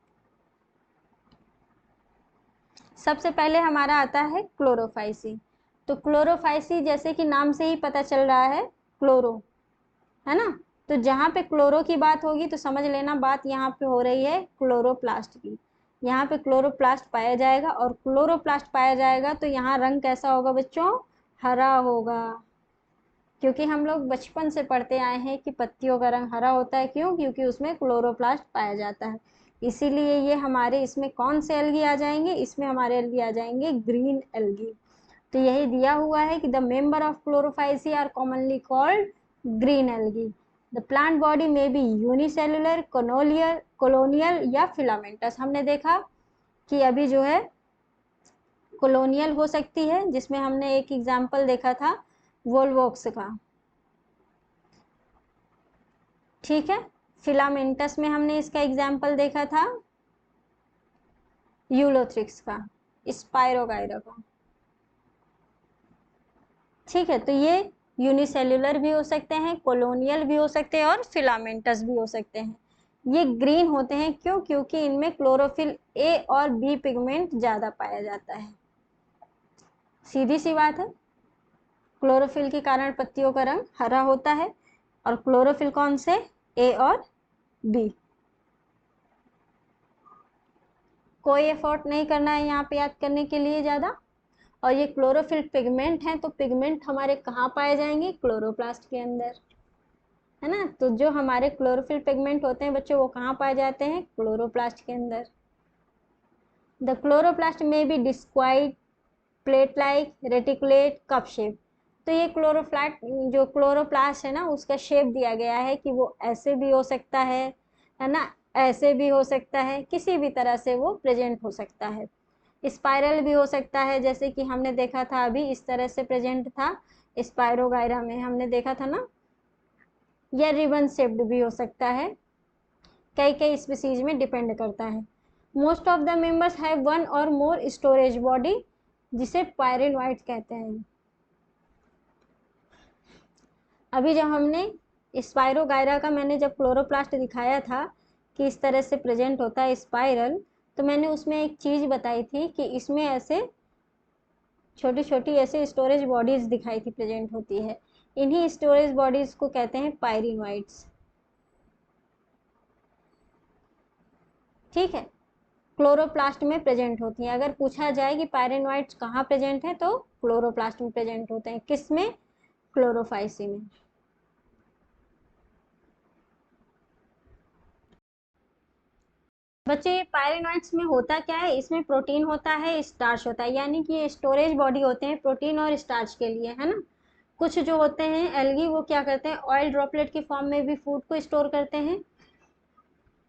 सबसे पहले हमारा आता है क्लोरोफाइसी। तो क्लोरोफाइसी जैसे कि नाम से ही पता चल रहा है क्लोरो, है ना। तो जहाँ पे क्लोरो की बात होगी तो समझ लेना बात यहाँ पे हो रही है क्लोरोप्लास्ट की। यहाँ पे क्लोरोप्लास्ट पाया जाएगा, और क्लोरोप्लास्ट पाया जाएगा तो यहाँ रंग कैसा होगा बच्चों, हरा होगा। क्योंकि हम लोग बचपन से पढ़ते आए हैं कि पत्तियों का रंग हरा होता है, क्यों, क्योंकि उसमें क्लोरोप्लास्ट पाया जाता है। इसीलिए ये हमारे इसमें कौन से एल्गी आ जाएंगे, इसमें हमारे एल्गी आ जाएंगे ग्रीन एल्गी। तो यही दिया हुआ है कि the member of Chlorophyceae are commonly called green algae. The plant body में बी यूनिसेलुलर, कॉलोनियल या फिलामेंटस। हमने देखा कि अभी जो है कॉलोनियल हो सकती है, जिसमें हमने एक एग्जाम्पल देखा था वोल्वोक्स का, ठीक है। फिलामेंटस में हमने इसका एग्जाम्पल देखा था यूलोथ्रिक्स का, स्पाइरोगाइरा का, ठीक है। तो ये यूनिसेल्युलर भी हो सकते हैं, कॉलोनियल भी हो सकते हैं, और फिलामेंटस भी हो सकते हैं। ये ग्रीन होते हैं क्यों, क्योंकि इनमें क्लोरोफिल ए और बी पिगमेंट ज़्यादा पाया जाता है। सीधी सी बात है, क्लोरोफिल के कारण पत्तियों का रंग हरा होता है, और क्लोरोफिल कौन से, ए और बी। कोई एफर्ट नहीं करना है यहाँ पे याद करने के लिए ज़्यादा। और ये क्लोरोफिल पिगमेंट हैं, तो पिगमेंट हमारे कहाँ पाए जाएंगे, क्लोरोप्लास्ट के अंदर, है ना। तो जो हमारे क्लोरोफिल पिगमेंट होते हैं बच्चों, वो कहाँ पाए जाते हैं, क्लोरोप्लास्ट के अंदर। द क्लोरोप्लास्ट में be discoid, plate like, reticulate, cup shape. तो ये क्लोरोप्लास्ट, जो क्लोरोप्लास्ट है ना, उसका शेप दिया गया है कि वो ऐसे भी हो सकता है ना, ऐसे भी हो सकता है, किसी भी तरह से वो प्रेजेंट हो सकता है। स्पाइरल भी हो सकता है, जैसे कि हमने देखा था अभी इस तरह से प्रेजेंट था स्पाइरोगायरा में, हमने देखा था ना। या रिबन शेप्ड भी हो सकता है, कई कई स्पीसीज में डिपेंड करता है। Most of the members have one और मोर स्टोरेज बॉडी, जिसे पायरेनोइड कहते हैं। अभी जब हमने स्पाइरोगायरा का, मैंने जब क्लोरोप्लास्ट दिखाया था कि इस तरह से प्रेजेंट होता है स्पाइरल, तो मैंने उसमें एक चीज़ बताई थी कि इसमें ऐसे छोटी छोटी ऐसे स्टोरेज बॉडीज दिखाई थी प्रेजेंट होती है। इन्हीं स्टोरेज बॉडीज को कहते हैं पायरिनोइड्स, ठीक है। क्लोरोप्लास्ट में प्रेजेंट होती हैं। अगर पूछा जाए कि पायरिनोइड्स कहाँ प्रेजेंट है, तो क्लोरोप्लास्ट में प्रेजेंट होते हैं। किस में, क्लोरोफाइसी में। बच्चे पायरेनोइड्स में होता क्या है, इसमें प्रोटीन होता है, स्टार्च होता है, यानी कि ये स्टोरेज बॉडी होते हैं प्रोटीन और स्टार्च के लिए, है ना। कुछ जो होते हैं एल्गी, वो क्या करते हैं, ऑयल ड्रॉपलेट के फॉर्म में भी फूड को स्टोर करते हैं।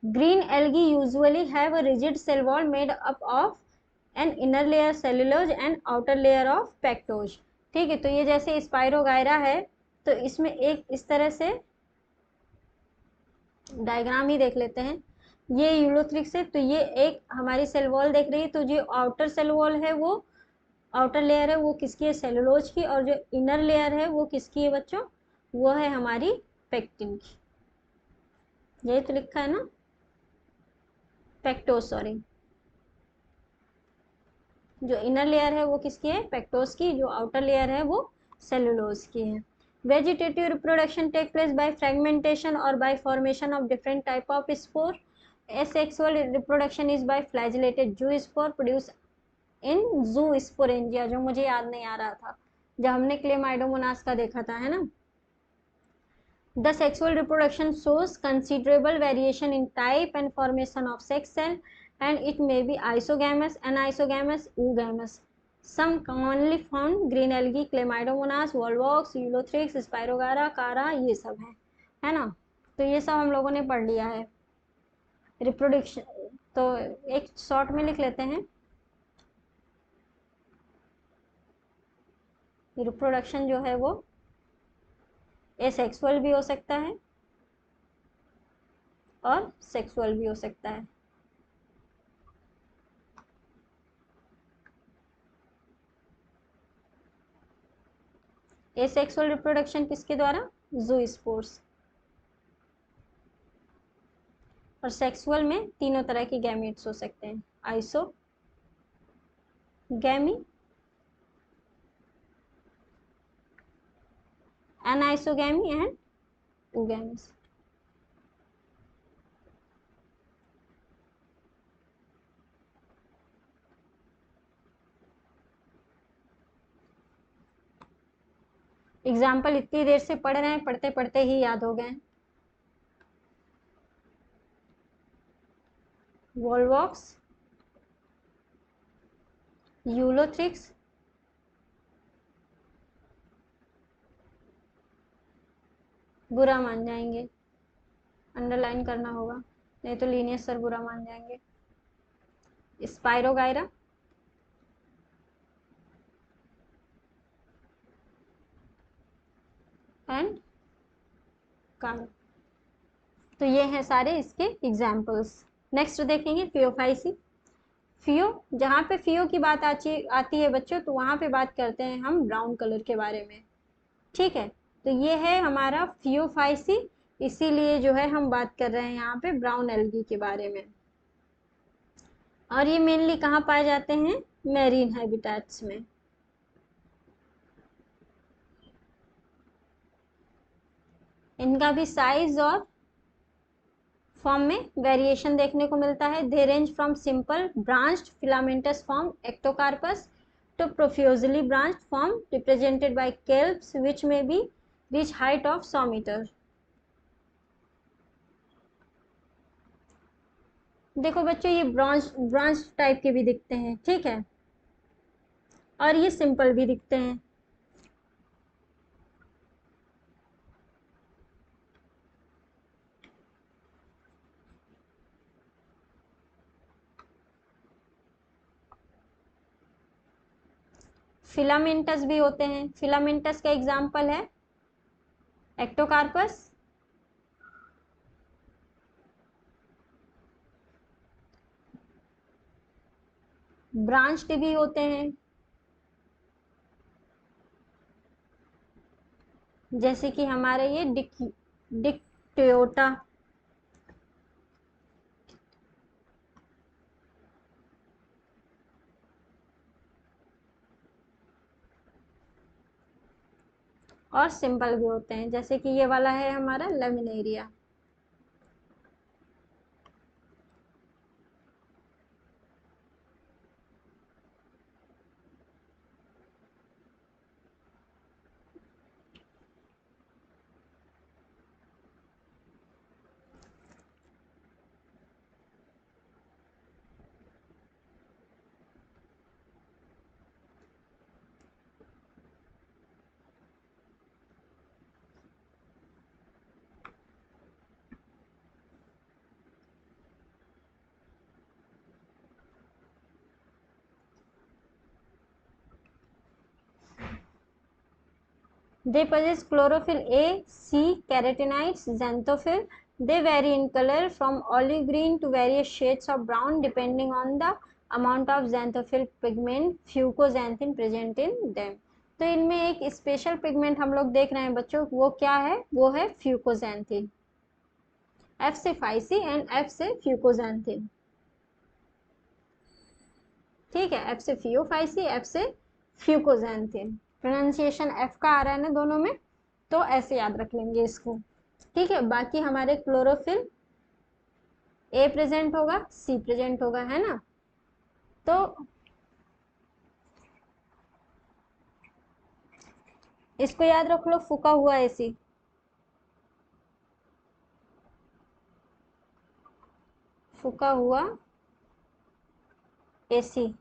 Green algae usually have a rigid cell wall made up of an inner layer cellulose and outer layer of pectose, ठीक है। तो ये जैसे स्पाइरोगायरा है, तो इसमें एक इस तरह से डायग्राम ही देख लेते हैं। ये यूलोथ्रिक्स है, तो ये एक हमारी सेल वॉल देख रही है, तो जो आउटर सेल वॉल है, वो आउटर लेयर है, वो किसकी है, सेलुलोज की, और जो इनर लेयर है वो किसकी है बच्चों, वो है हमारी पेक्टिन की। यही तो लिखा है ना, पेक्टोज, सॉरी। जो इनर लेयर है वो किसकी है, पेक्टोज की, जो आउटर लेयर है वो सेलुलोज की है। Vegetative reproduction take place by fragmentation और by formation of different type of spore. Asexual reproduction is by flagellated zoospore produce in zoosporangia, जो मुझे याद नहीं आ रहा था जब हमने क्लेमाइडोमोनास का देखा था, है ना। The sexual reproduction shows considerable variation in type and formation of sex cell, and it may be isogamous, anisogamous, oogamous. Some commonly found green algae, Chlamydomonas, Volvox, Ulothrix, Spirogara, Cara, ये सब है ना। तो ये सब हम लोगों ने पढ़ लिया है। रिप्रोडक्शन तो एक शॉर्ट में लिख लेते हैं। रिप्रोडक्शन जो है वो एसेक्सुअल भी हो सकता है और सेक्सुअल भी हो सकता है। एसेक्सुअल रिप्रोडक्शन किसके द्वारा, जूस्पोर्स। और सेक्सुअल में तीनों तरह के गैमेट्स हो सकते हैं, isogamy, anisogamy and oogamous. Example इतनी देर से पढ़ रहे हैं, पढ़ते पढ़ते ही याद हो गए। वोल्वॉक्स, यूलोथ्रिक्स, बुरा मान जाएंगे, अंडरलाइन करना होगा, नहीं तो लीनियस सर बुरा मान जाएंगे। Spirogyra, and carp. तो ये हैं सारे इसके एग्जाम्पल्स। नेक्स्ट देखेंगे फियोफाइसी। फियो, जहाँ पे फियो की बात आती है बच्चों, तो वहाँ पे बात करते हैं हम ब्राउन कलर के बारे में। ठीक है, तो ये है हमारा फियोफाइसी, इसीलिए जो है हम बात कर रहे हैं यहाँ पे ब्राउन एल्गी के बारे में। और ये मेनली कहाँ पाए जाते हैं? मैरीन हैबिटेट्स में। इनका भी साइज और फॉर्म में वेरिएशन देखने को मिलता है। They range from simple branched filamentous form ectocarpus to profusely branched form represented by kelps which may be reach height of 100 metre. देखो बच्चों, ये ब्रांच टाइप के भी दिखते हैं, ठीक है, और ये सिंपल भी दिखते हैं। फिलामेंटस भी होते हैं। फिलामेंटस का एग्जाम्पल है एक्टोकार्पस, ब्रांच्ड भी होते हैं, जैसे कि हमारे ये डिक्टियोटा, और सिंपल भी होते हैं, जैसे कि ये वाला है हमारा laminaria. They possess chlorophyll A, C, carotenoids, xanthophyll. They vary in color from olive green to various shades of brown depending on the amount of xanthophyll pigment fucoxanthin present in them. तो इनमें एक special pigment हम लोग देख रहे हैं बच्चों, वो क्या है? वो है फ्यूकोजैंथिन। एफ से फाइसी एंड एफ से फ्यूकोजैंथिन। ठीक है, एफ से फियोफाइसी, एफ से फ्यूकोजैंथिन। प्रोनाउंसिएशन एफ का आ रहा है ना दोनों में, तो ऐसे याद रख लेंगे इसको। ठीक है, बाकी हमारे क्लोरोफिल ए प्रेजेंट होगा, सी प्रेजेंट होगा, है ना। तो इसको याद रख लो, फूका हुआ एसी। फूका हुआ एसी।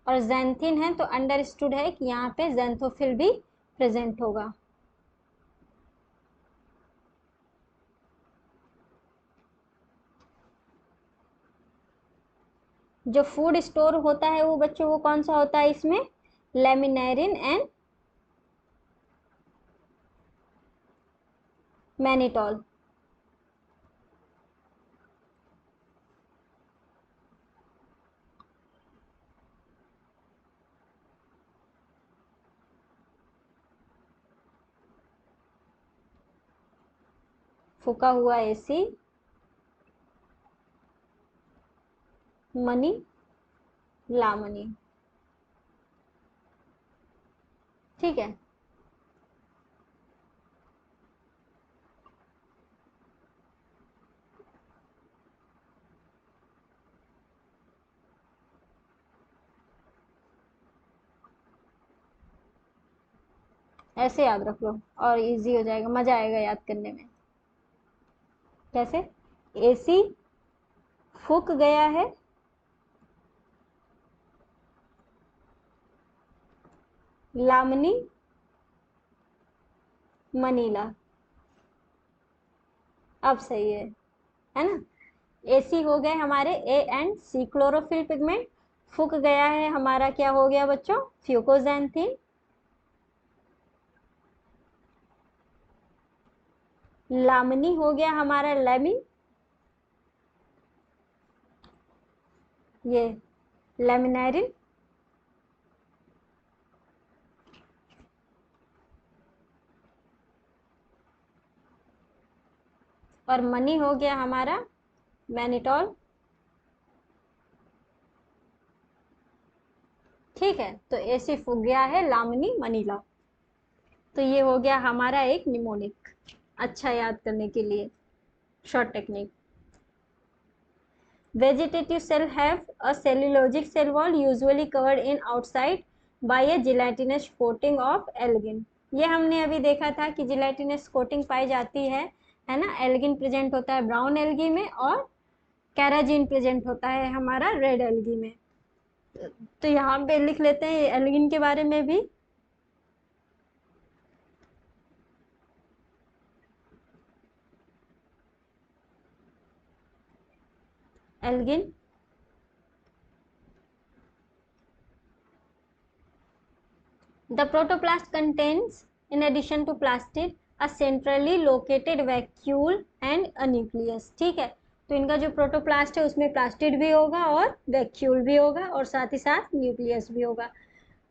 और जैंथिन है तो अंडरस्टूड है कि यहाँ पे जैंथोफिल भी प्रेजेंट होगा। जो फूड स्टोर होता है वो बच्चों, वो कौन सा होता है इसमें? Laminarin and mannitol. फूका हुआ एसी, मनी, लामनी। ठीक है, ऐसे याद रख लो और इजी हो जाएगा, मजा आएगा याद करने में। कैसे? एसी फूक गया है, लामनी मनीला। अब सही है ना? एसी हो गए हमारे A and C chlorophyll pigment, फूक गया है हमारा क्या हो गया बच्चों? फ्यूकोजैंथीन। लामनी हो गया हमारा लेमिन, ये लेमिनेरिन। और मनी हो गया हमारा मैनिटॉल। ठीक है, तो एसी फूक गया है लामनी मनीला। तो ये हो गया हमारा एक निमोनिक, अच्छा याद करने के लिए short technique. Vegetative cell have a cellulosic cell wall usually covered in outside by a gelatinous coating of algin। ये हमने अभी देखा था कि जिलेटिनस कोटिंग पाई जाती है ना? एल्गिन प्रेजेंट होता है ब्राउन एल्गी में, और कैराजिन प्रेजेंट होता है हमारा रेड एल्गी में। तो यहाँ पे लिख लेते हैं एल्गिन के बारे में भी। Algin the protoplast contains, in addition to plastid, a centrally located vacuole and a nucleus। ठीक है, तो इनका जो प्रोटोप्लास्ट है उसमें प्लास्टिड भी होगा और वैक्यूल भी होगा और साथ ही साथ न्यूक्लियस भी होगा।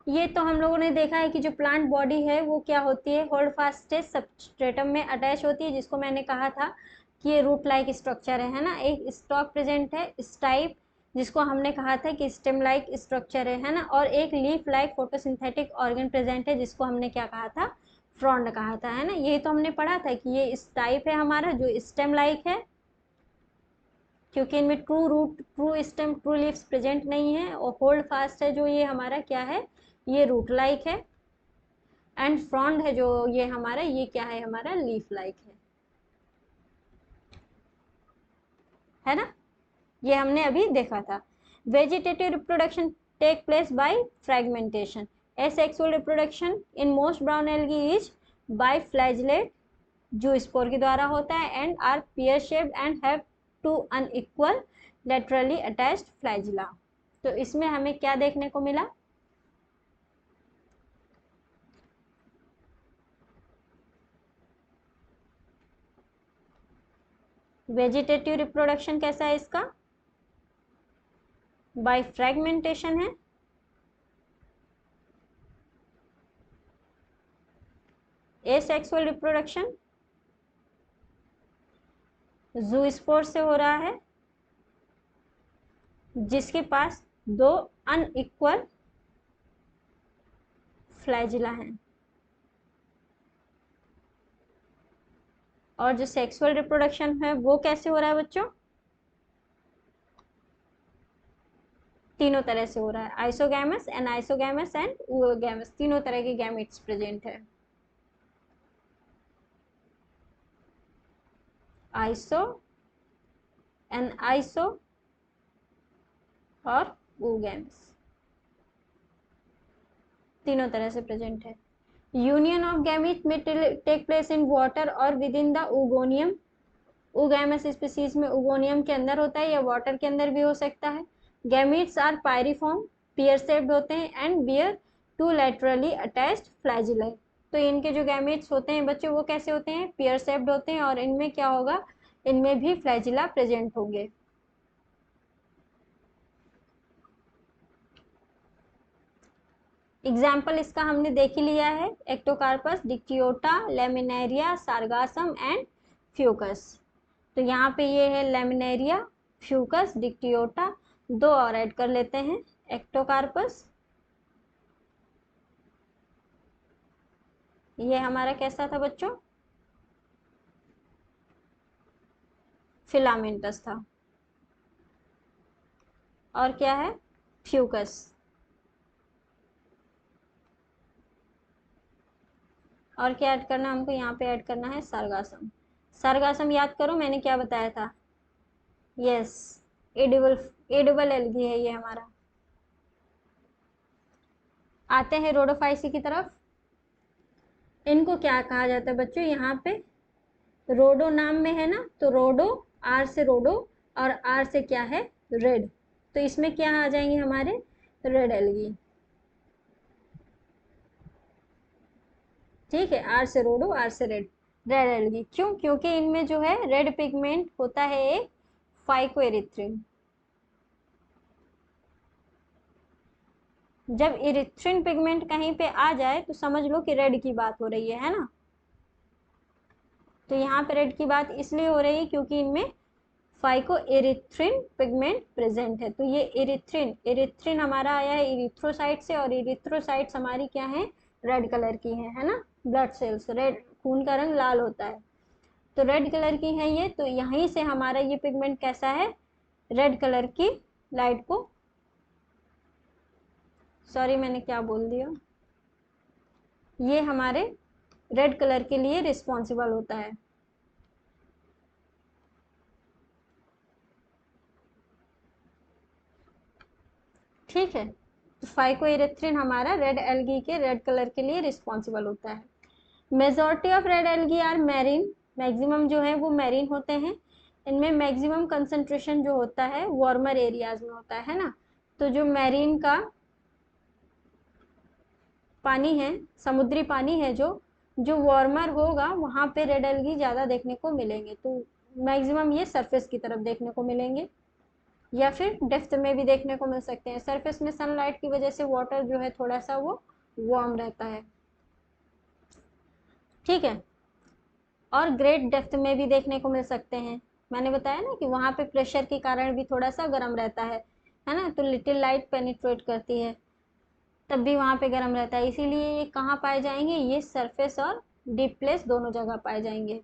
ये तो हम लोगों ने देखा है कि जो प्लांट बॉडी है वो क्या होती है? होल्ड फास्टेज सबस्ट्रेटम में अटैच होती है, जिसको मैंने कहा था कि ये रूट लाइक स्ट्रक्चर है ना? एक स्टॉक प्रेजेंट है स्टाइप, जिसको हमने कहा था कि स्टेम लाइक स्ट्रक्चर है ना? और एक leaf like photosynthetic organ present है, जिसको हमने क्या कहा था? फ्रॉन्ड कहा था, है ना? ये तो हमने पढ़ा था कि ये स्टाइप है हमारा जो स्टेम लाइक है, क्योंकि इनमें true root, true stem, true leaves present नहीं है। और होल्ड फास्ट है जो ये हमारा क्या है? ये रूट लाइक है। एंड फ्रॉन्ड है जो ये हमारा, ये क्या है हमारा? लीफ लाइक है ना? ये हमने अभी देखा था। Vegetative reproduction take place by fragmentation. Asexual reproduction in most brown algae is by flagellate, जो स्पोर के द्वारा होता है, and are pear shaped and have two unequal laterally attached flagella. तो इसमें हमें क्या देखने को मिला? वेजिटेटिव रिप्रोडक्शन कैसा है इसका? बाय फ्रेगमेंटेशन है। एसेक्सुअल रिप्रोडक्शन जूस्पोर से हो रहा है, जिसके पास दो अनइक्वल फ्लैजिला हैं। और जो सेक्सुअल रिप्रोडक्शन है वो कैसे हो रहा है बच्चों? तीनों तरह से हो रहा है, आइसोगैमस, एनाइसोगैमस एंड oogamous, तीनों तरह के गैमेट्स प्रेजेंट है। आइसो, एनाइसो और oogamous, तीनों तरह से प्रेजेंट है। यूनियन ऑफ गैमेट में टेक प्लेस इन वाटर और with in the ooganium। oogamous species में ooganium के अंदर होता है या वाटर के अंदर भी हो सकता है। Gametes are pyriform, pear shaped होते हैं, and bear two laterally attached flagella. तो इनके जो गैमेट्स होते हैं बच्चों वो कैसे होते हैं? पियर शेप्ड होते हैं, और इनमें क्या होगा? इनमें भी फ्लैजिला प्रेजेंट होंगे। एग्जाम्पल इसका हमने देख ही लिया है, ectocarpus, dictyota, laminaria, sargassum and fucus. तो यहाँ पे ये है लेमिनेरिया, फ्यूकस, डिक्टियोटा। दो और ऐड कर लेते हैं, एक्टोकार्पस, ये हमारा कैसा था बच्चों? फिलामेंटस था। और क्या है? फ्यूकस। और क्या ऐड करना है हमको, यहाँ पे ऐड करना है सर्गासम। सर्गासम याद करो मैंने क्या बताया था, यस, एडिबल, एडिबल एल्गी है ये हमारा। आते हैं रोडोफाइसी की तरफ। इनको क्या कहा जाता है बच्चों, यहाँ पे रोडो नाम में है ना, तो रोडो, आर से रोडो और आर से क्या है, रेड, तो इसमें क्या आ जाएंगे हमारे, रेड एल्गी। ठीक है, आर से रोडो, आर से रेड, रेड एल्गी। क्यों, क्योंकि इनमें जो है रेड पिगमेंट होता है एक फाइकोएरिथ्रिन। जब इरिथ्रिन पिगमेंट कहीं पे आ जाए तो समझ लो कि रेड की बात हो रही है ना। तो यहाँ पे रेड की बात इसलिए हो रही है क्योंकि इनमें फाइको एरिथ्रिन पिगमेंट प्रेजेंट है। तो ये इरिथ्रिन, इरिथ्रिन हमारा आया है इरिथ्रोसाइट से, और इरिथ्रोसाइट्स हमारी क्या है, रेड कलर की है ना, ब्लड सेल्स, रेड, खून का रंग लाल होता है, तो रेड कलर की है ये। तो यहीं से हमारा ये पिगमेंट कैसा है, रेड कलर की लाइट को, सॉरी मैंने क्या बोल दिया, ये हमारे रेड कलर के लिए रिस्पॉन्सिबल होता है। ठीक है, तो फाइकोइरेथ्रिन हमारा रेड एल्गी के रेड कलर के लिए रिस्पॉन्सिबल होता है। Majority of red algae are marine, maximum जो है वो मैरीन होते हैं। इनमें मैक्सिमम कंसंट्रेशन जो होता है वार्मर एरियाज में होता है ना, तो जो मैरीन का पानी है, समुद्री पानी है, जो वार्मर होगा वहाँ पे रेड एल्गी ज़्यादा देखने को मिलेंगे। तो मैक्सिमम ये सरफेस की तरफ देखने को मिलेंगे, या फिर डेप्थ में भी देखने को मिल सकते हैं। सरफेस में सनलाइट की वजह से वाटर जो है थोड़ा सा वो वार्म रहता है। ठीक है, और ग्रेट डेप्थ में भी देखने को मिल सकते हैं। मैंने बताया ना कि वहाँ पे प्रेशर के कारण भी थोड़ा सा गर्म रहता है ना, तो लिटिल लाइट पेनिट्रेट करती है, तब भी वहाँ पे गर्म रहता है। इसीलिए ये कहाँ पाए जाएंगे, ये सरफेस और डीप प्लेस दोनों जगह पाए जाएंगे।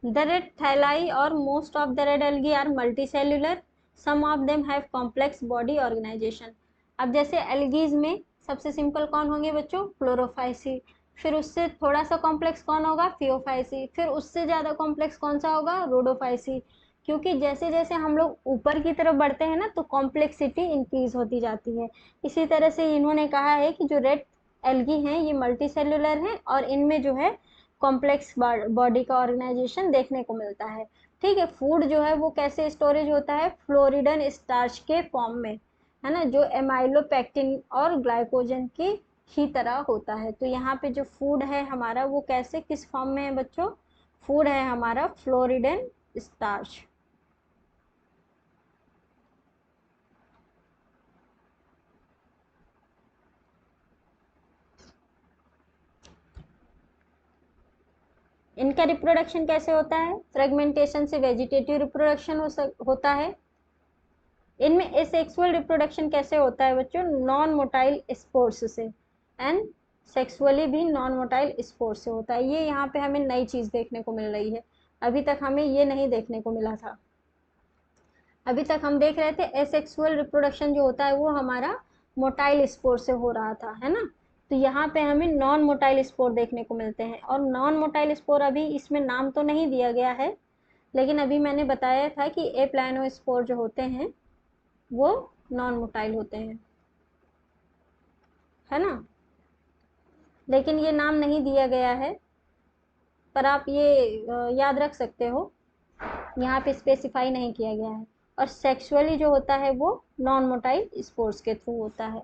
The red thalli or most of the red algae are multicellular. Some of them have complex body organization. अब जैसे एल्गीज में सबसे सिंपल कौन होंगे बच्चों, क्लोरोफाइसी, फिर उससे थोड़ा सा कॉम्प्लेक्स कौन होगा, फियोफाइसी, फिर उससे ज़्यादा कॉम्प्लेक्स कौन सा होगा, रोडोफाइसी। क्योंकि जैसे जैसे हम लोग ऊपर की तरफ बढ़ते हैं ना, तो कॉम्प्लेक्सिटी इंक्रीज होती जाती है। इसी तरह से इन्होंने कहा है कि जो रेड एल्गी हैं ये मल्टी सेलुलर हैं, और इनमें जो है कॉम्प्लेक्स बॉडी का ऑर्गेनाइजेशन देखने को मिलता है। ठीक है, फूड जो है वो कैसे स्टोरेज होता है, फ्लोरिडन स्टार्च के फॉर्म में, है ना, जो एमाइलोपेक्टिन और ग्लाइकोजन की ही तरह होता है। तो यहाँ पे जो फूड है हमारा वो कैसे, किस फॉर्म में है बच्चों, फूड है हमारा फ्लोरिडन स्टार्च। इनका रिप्रोडक्शन कैसे होता है, फ्रेगमेंटेशन से वेजिटेटिव रिप्रोडक्शन होता है। इनमें एसेक्सुअल रिप्रोडक्शन कैसे होता है बच्चों, नॉन मोटाइल स्पोर्स से, एंड सेक्सुअली भी नॉन मोटाइल स्पोर्स से होता है। ये यहाँ पे हमें नई चीज़ देखने को मिल रही है, अभी तक हमें ये नहीं देखने को मिला था। अभी तक हम देख रहे थे एसेक्सुअल रिप्रोडक्शन जो होता है वो हमारा मोटाइल स्पोर से हो रहा था, है ना, तो यहाँ पे हमें नॉन मोटाइल स्पोर देखने को मिलते हैं। और नॉन मोटाइल स्पोर अभी इसमें नाम तो नहीं दिया गया है, लेकिन अभी मैंने बताया था कि ए प्लानोस्पोर जो होते हैं वो नॉन मोटाइल होते हैं, है ना, लेकिन ये नाम नहीं दिया गया है, पर आप ये याद रख सकते हो, यहाँ पे स्पेसिफाई नहीं किया गया है। और सेक्सुअली जो होता है वो नॉन मोटाइल स्पोर्स के थ्रू होता है।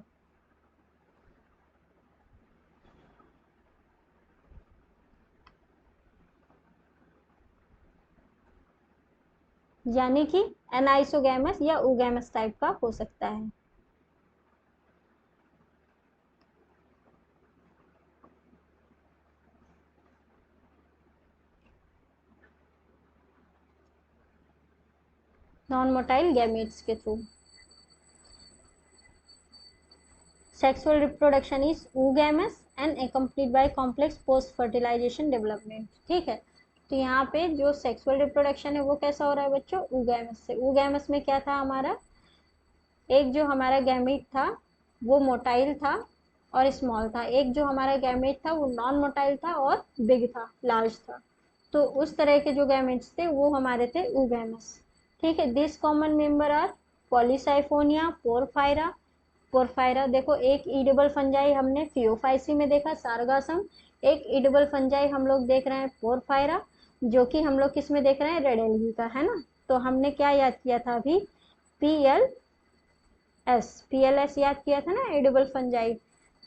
यानी कि एनाइसोगैमस या ओगैमस टाइप का हो सकता है। नॉन मोटाइल गैमेट्स के थ्रू। Sexual reproduction is oogamous and accompanied by complex post fertilisation development. ठीक है, तो यहाँ पे जो सेक्सुअल रिप्रोडक्शन है वो कैसा हो रहा है बच्चों, oogamous से। oogamous में क्या था हमारा, एक जो हमारा गैमेट था वो मोटाइल था और स्मॉल था, एक जो हमारा गैमेट था वो नॉन मोटाइल था और बिग था, लार्ज था। तो उस तरह के जो गैमेट्स थे वो हमारे थे oogamous। ठीक है, this common member are Polysiphonia, Porphyra. Porphyra देखो, एक ईडेबल फंजाई हमने फियोफाइसी में देखा, सारगासम। एक ईडेबल फंजाई हम लोग देख रहे हैं पोरफायरा, जो कि हम लोग किस में देख रहे हैं, रेड एल्गी का, है ना। तो हमने क्या याद किया था अभी, PLS याद किया था ना, एडिबल फंजाई।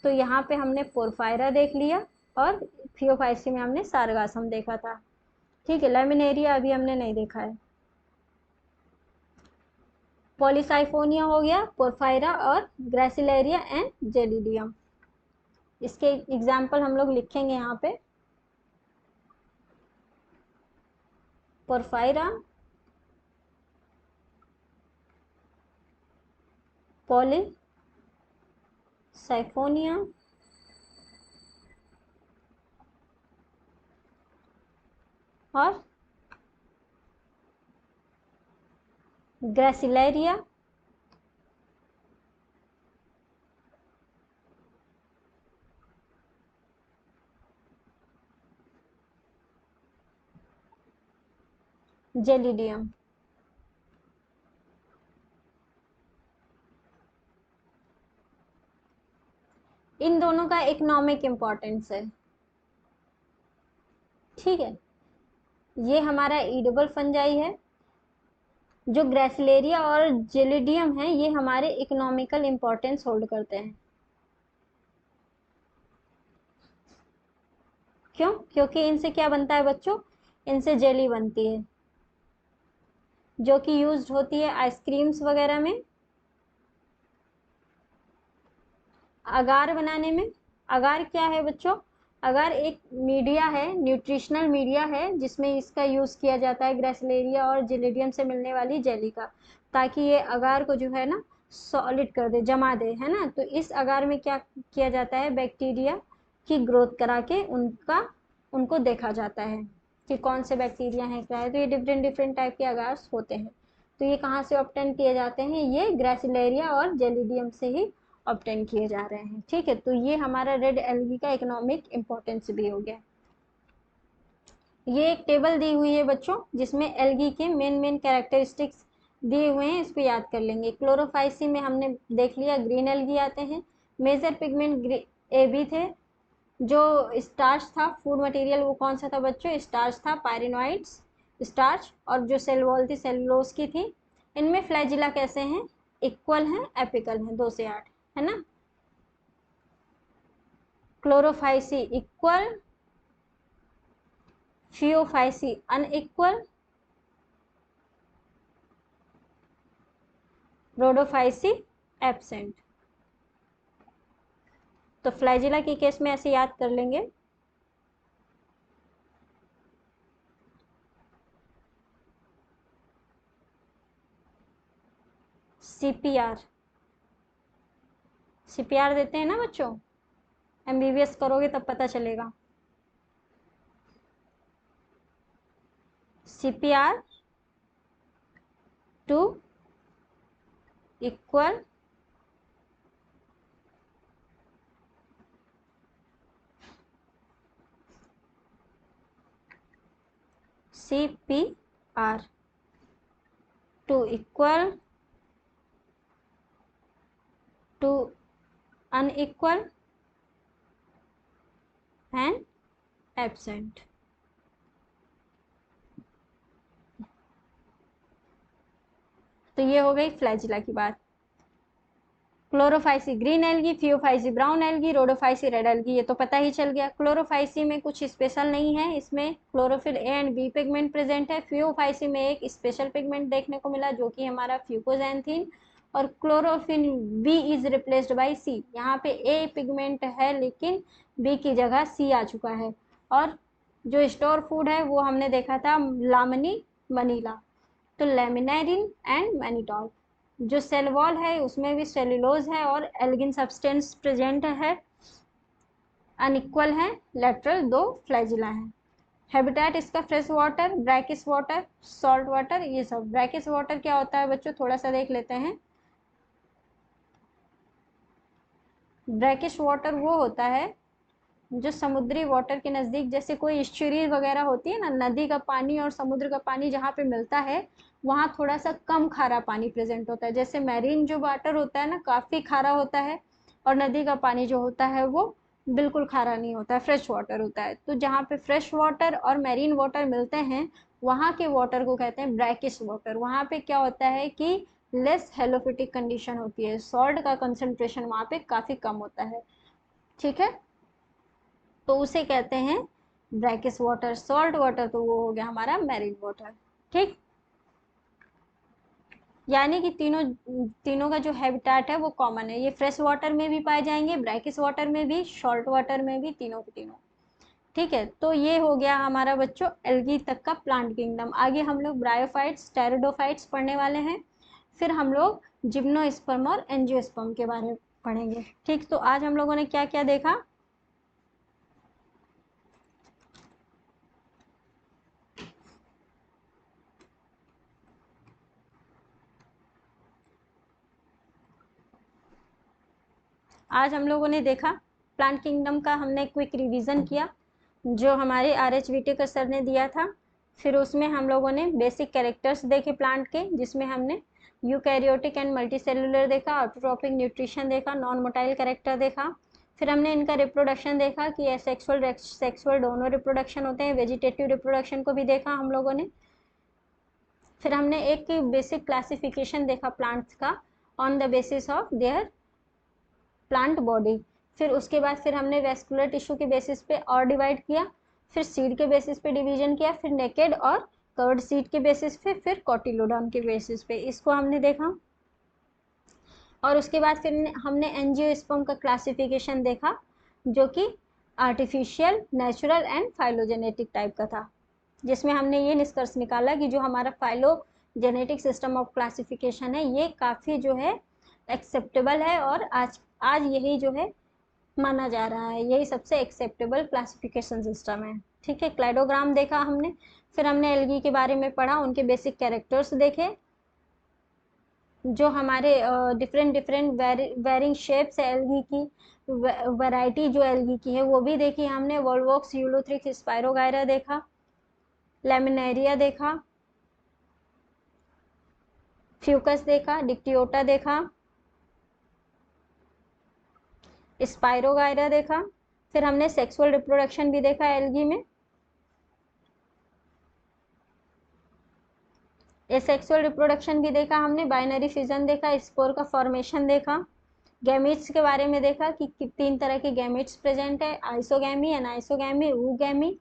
तो यहाँ पे हमने पोरफायरा देख लिया और फियोफाइसी में हमने सारगासम देखा था। ठीक है, लेमिनेरिया अभी हमने नहीं देखा है। पॉलीसाइफोनिया हो गया, पोरफायरा और ग्रेसिलेरिया एंड जेलिडियम। इसके एग्जाम्पल हम लोग लिखेंगे यहाँ पे, पोरफायरा, पॉलीसाइफोनिया और ग्रेसिलेरिया जेलिडियम। इन दोनों का इकोनॉमिक इम्पोर्टेंस है। ठीक है, ये हमारा ईडेबल फंजाई है, जो ग्रेसिलेरिया और जेलिडियम है ये हमारे इकोनॉमिकल इम्पोर्टेंस होल्ड करते हैं। क्यों, क्योंकि इनसे क्या बनता है बच्चों, इनसे जेली बनती है जो कि यूज्ड होती है आइसक्रीम्स वगैरह में, अगार बनाने में। अगार क्या है बच्चों, अगार एक मीडिया है, न्यूट्रिशनल मीडिया है, जिसमें इसका यूज़ किया जाता है ग्रेसिलेरिया और जेलिडियम से मिलने वाली जेली का, ताकि ये अगार को जो है ना सॉलिड कर दे, जमा दे, है ना। तो इस अगार में क्या किया जाता है, बैक्टीरिया की ग्रोथ करा के उनको देखा जाता है कि कौन से बैक्टीरिया हैं, क्या है। तो ये डिफरेंट डिफरेंट टाइप के अगार्स होते हैं। तो ये कहाँ से ऑब्टेन किए जाते हैं, ये ग्रेसिलेरिया और जेलिडियम से ही ऑब्टेन किए जा रहे हैं। ठीक है, तो ये हमारा रेड एल्गी का इकोनॉमिक इम्पोर्टेंस भी हो गया। ये एक टेबल दी हुई है बच्चों, जिसमें एल्गी के मेन कैरेक्टरिस्टिक्स दिए हुए हैं, इसको याद कर लेंगे। क्लोरोफाइसी में हमने देख लिया ग्रीन एल्गी आते हैं। मेजर पिगमेंट AB थे। जो स्टार्च था फूड मटेरियल, वो कौन सा था बच्चों, स्टार्च था, पायरिनोइड्स स्टार्च। और जो सेल वॉल थी सेलुलोज की थी। इनमें फ्लैजिला कैसे हैं, इक्वल हैं, एपिकल हैं, 2 से 8, है ना। Chlorophyceae equal, Phaeophyceae unequal, Rhodophyceae absent. तो फ्लैजिला के केस में ऐसे याद कर लेंगे, CPR देते हैं ना बच्चों, MBBS करोगे तब पता चलेगा। CPR two equal CPR two equal to unequal and absent. तो ये हो गई फ्लैजिला की बात। Chlorophyceae green algae, Phaeophyceae brown algae, Rhodophyceae red algae, ये तो पता ही चल गया। क्लोरोफाइसी में कुछ स्पेशल नहीं है, इसमें chlorophyll A and B pigment present है। फियोफाइसी में एक स्पेशल पिगमेंट देखने को मिला जो कि हमारा फ्यूकोजैंथीन, और chlorophyll B is replaced by C। यहाँ पे A पिगमेंट है लेकिन B की जगह C आ चुका है। और जो स्टोर फूड है वो हमने देखा था लामिनी मनीला। तो लेमिनेरिन एंड मैनिटॉल। जो सेल वॉल है उसमें भी सेल्यूलोज है और एल्गिन सब्सटेंस प्रेजेंट है, अनइक्वल है, लेटरल 2 फ्लैजिला है। हैबिटेट इसका fresh water, brackish water, salt water, ये सब। ब्रैकिश वाटर क्या होता है बच्चों, थोड़ा सा देख लेते हैं। ब्रैकिश वाटर वो होता है जो समुद्री वाटर के नज़दीक, जैसे कोई स्टरीज वगैरह होती है ना, नदी का पानी और समुद्र का पानी जहाँ पे मिलता है वहाँ थोड़ा सा कम खारा पानी प्रेजेंट होता है। जैसे मैरीन जो वाटर होता है ना काफ़ी खारा होता है, और नदी का पानी जो होता है वो बिल्कुल खारा नहीं होता है, फ्रेश वाटर होता है। तो जहाँ पे फ्रेश वाटर और मैरीन वाटर मिलते हैं वहाँ के वाटर को कहते हैं ब्रैकिश वाटर। वहाँ पे क्या होता है कि लेस हेलोफिटिक कंडीशन होती है, सॉल्ट का कंसंट्रेशन वहाँ पे काफ़ी कम होता है। ठीक है, तो उसे कहते हैं ब्रैकिश वाटर। सॉल्ट वाटर तो वो हो गया हमारा मैरीन वाटर। ठीक, यानी कि तीनों तीनों का जो हैबिटेट है वो कॉमन है। ये फ्रेश वाटर में भी पाए जाएंगे, ब्रैकिश वाटर में भी, सॉल्ट वाटर में भी, तीनों के तीनों। ठीक है, तो ये हो गया हमारा बच्चों एल्गी तक का प्लांट किंगडम। आगे हम लोग ब्रायोफाइट्स, टेरिडोफाइट्स पढ़ने वाले हैं, फिर हम लोग जिम्नोस्पर्म और एंजियोस्पर्म के बारे में पढ़ेंगे। ठीक, तो आज हम लोगों ने क्या क्या देखा। आज हम लोगों ने देखा प्लांट किंगडम का, हमने क्विक रिवीजन किया जो हमारे RH विटेकर सर ने दिया था। फिर उसमें हम लोगों ने बेसिक कैरेक्टर्स देखे प्लांट के, जिसमें हमने यूकैरियोटिक एंड मल्टीसेलुलर देखा, ऑटोट्रॉपिक, न्यूट्रिशन देखा, नॉन मोटाइल कैरेक्टर देखा। फिर हमने इनका रिप्रोडक्शन देखा कि एसेक्सुअल सेक्सुअल दोनों रिप्रोडक्शन होते हैं, वेजिटेटिव रिप्रोडक्शन को भी देखा हम लोगों ने। फिर हमने एक बेसिक क्लासिफिकेशन देखा प्लांट्स का on the basis of their plant body. फिर उसके बाद फिर हमने वेस्कुलर टिश्यू के बेसिस पे और डिवाइड किया, फिर सीड के बेसिस पे डिवीजन किया, फिर नेकेड और कवर्ड सीड के बेसिस पे, फिर कॉटिलोडॉन के बेसिस पे, इसको हमने देखा। और उसके बाद फिर हमने एंजियोस्पर्म का क्लासिफिकेशन देखा जो कि artificial, natural and phylogenetic type का था, जिसमें हमने ये निष्कर्ष निकाला कि जो हमारा फाइलोजेनेटिक सिस्टम ऑफ क्लासिफिकेशन है ये काफ़ी जो है एक्सेप्टेबल है, और आज आज यही जो है माना जा रहा है, यही सबसे एक्सेप्टेबल क्लासिफिकेशन सिस्टम है। ठीक है, क्लाइडोग्राम देखा हमने, फिर हमने एल्गी के बारे में पढ़ा, उनके बेसिक कैरेक्टर्स देखे, जो हमारे डिफरेंट डिफरेंट वेरिंग शेप्स है एल्गी की, वैरायटी जो एल्गी की है वो भी देखी हमने। वोल्वोक्स, यूलोथ्रिक्स, स्पायरोगायरा देखा, लेमिनेरिया देखा, फ्यूकस देखा, डिक्टियोटा देखा, स्पायरोगायरा देखा। फिर हमने सेक्सुअल रिप्रोडक्शन भी देखा एल्गी में, एसेक्सुअल रिप्रोडक्शन भी देखा हमने, बाइनरी फिजन देखा, स्पोर का फॉर्मेशन देखा, गैमीट्स के बारे में देखा कि 3 तरह के गैमीट्स प्रेजेंट है, आइसोगैमी, एनाइसोगैमी, ऊगैमी।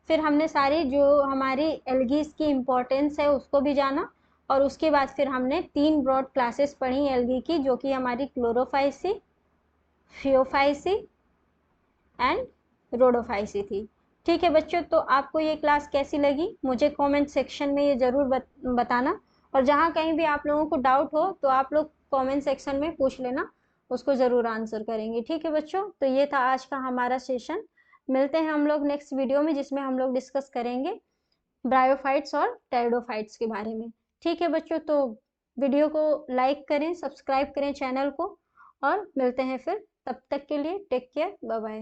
फिर हमने सारी जो हमारी एल्गीज की इम्पोर्टेंस है उसको भी जाना, और उसके बाद फिर हमने 3 ब्रॉड क्लासेस पढ़ी एल्गी की, जो कि हमारी क्लोरोफाइसी, फियोफाइसी एंड रोडोफाइसी थी। ठीक है बच्चों, तो आपको ये क्लास कैसी लगी मुझे कमेंट सेक्शन में ये ज़रूर बताना, और जहाँ कहीं भी आप लोगों को डाउट हो तो आप लोग कमेंट सेक्शन में पूछ लेना, उसको ज़रूर आंसर करेंगे। ठीक है बच्चों, तो ये था आज का हमारा सेशन। मिलते हैं हम लोग नेक्स्ट वीडियो में, जिसमें हम लोग डिस्कस करेंगे ब्रायोफाइट्स और टेरिडोफाइट्स के बारे में। ठीक है बच्चों, तो वीडियो को लाइक करें, सब्सक्राइब करें चैनल को, और मिलते हैं फिर। तब तक के लिए टेक केयर, बाय बाय।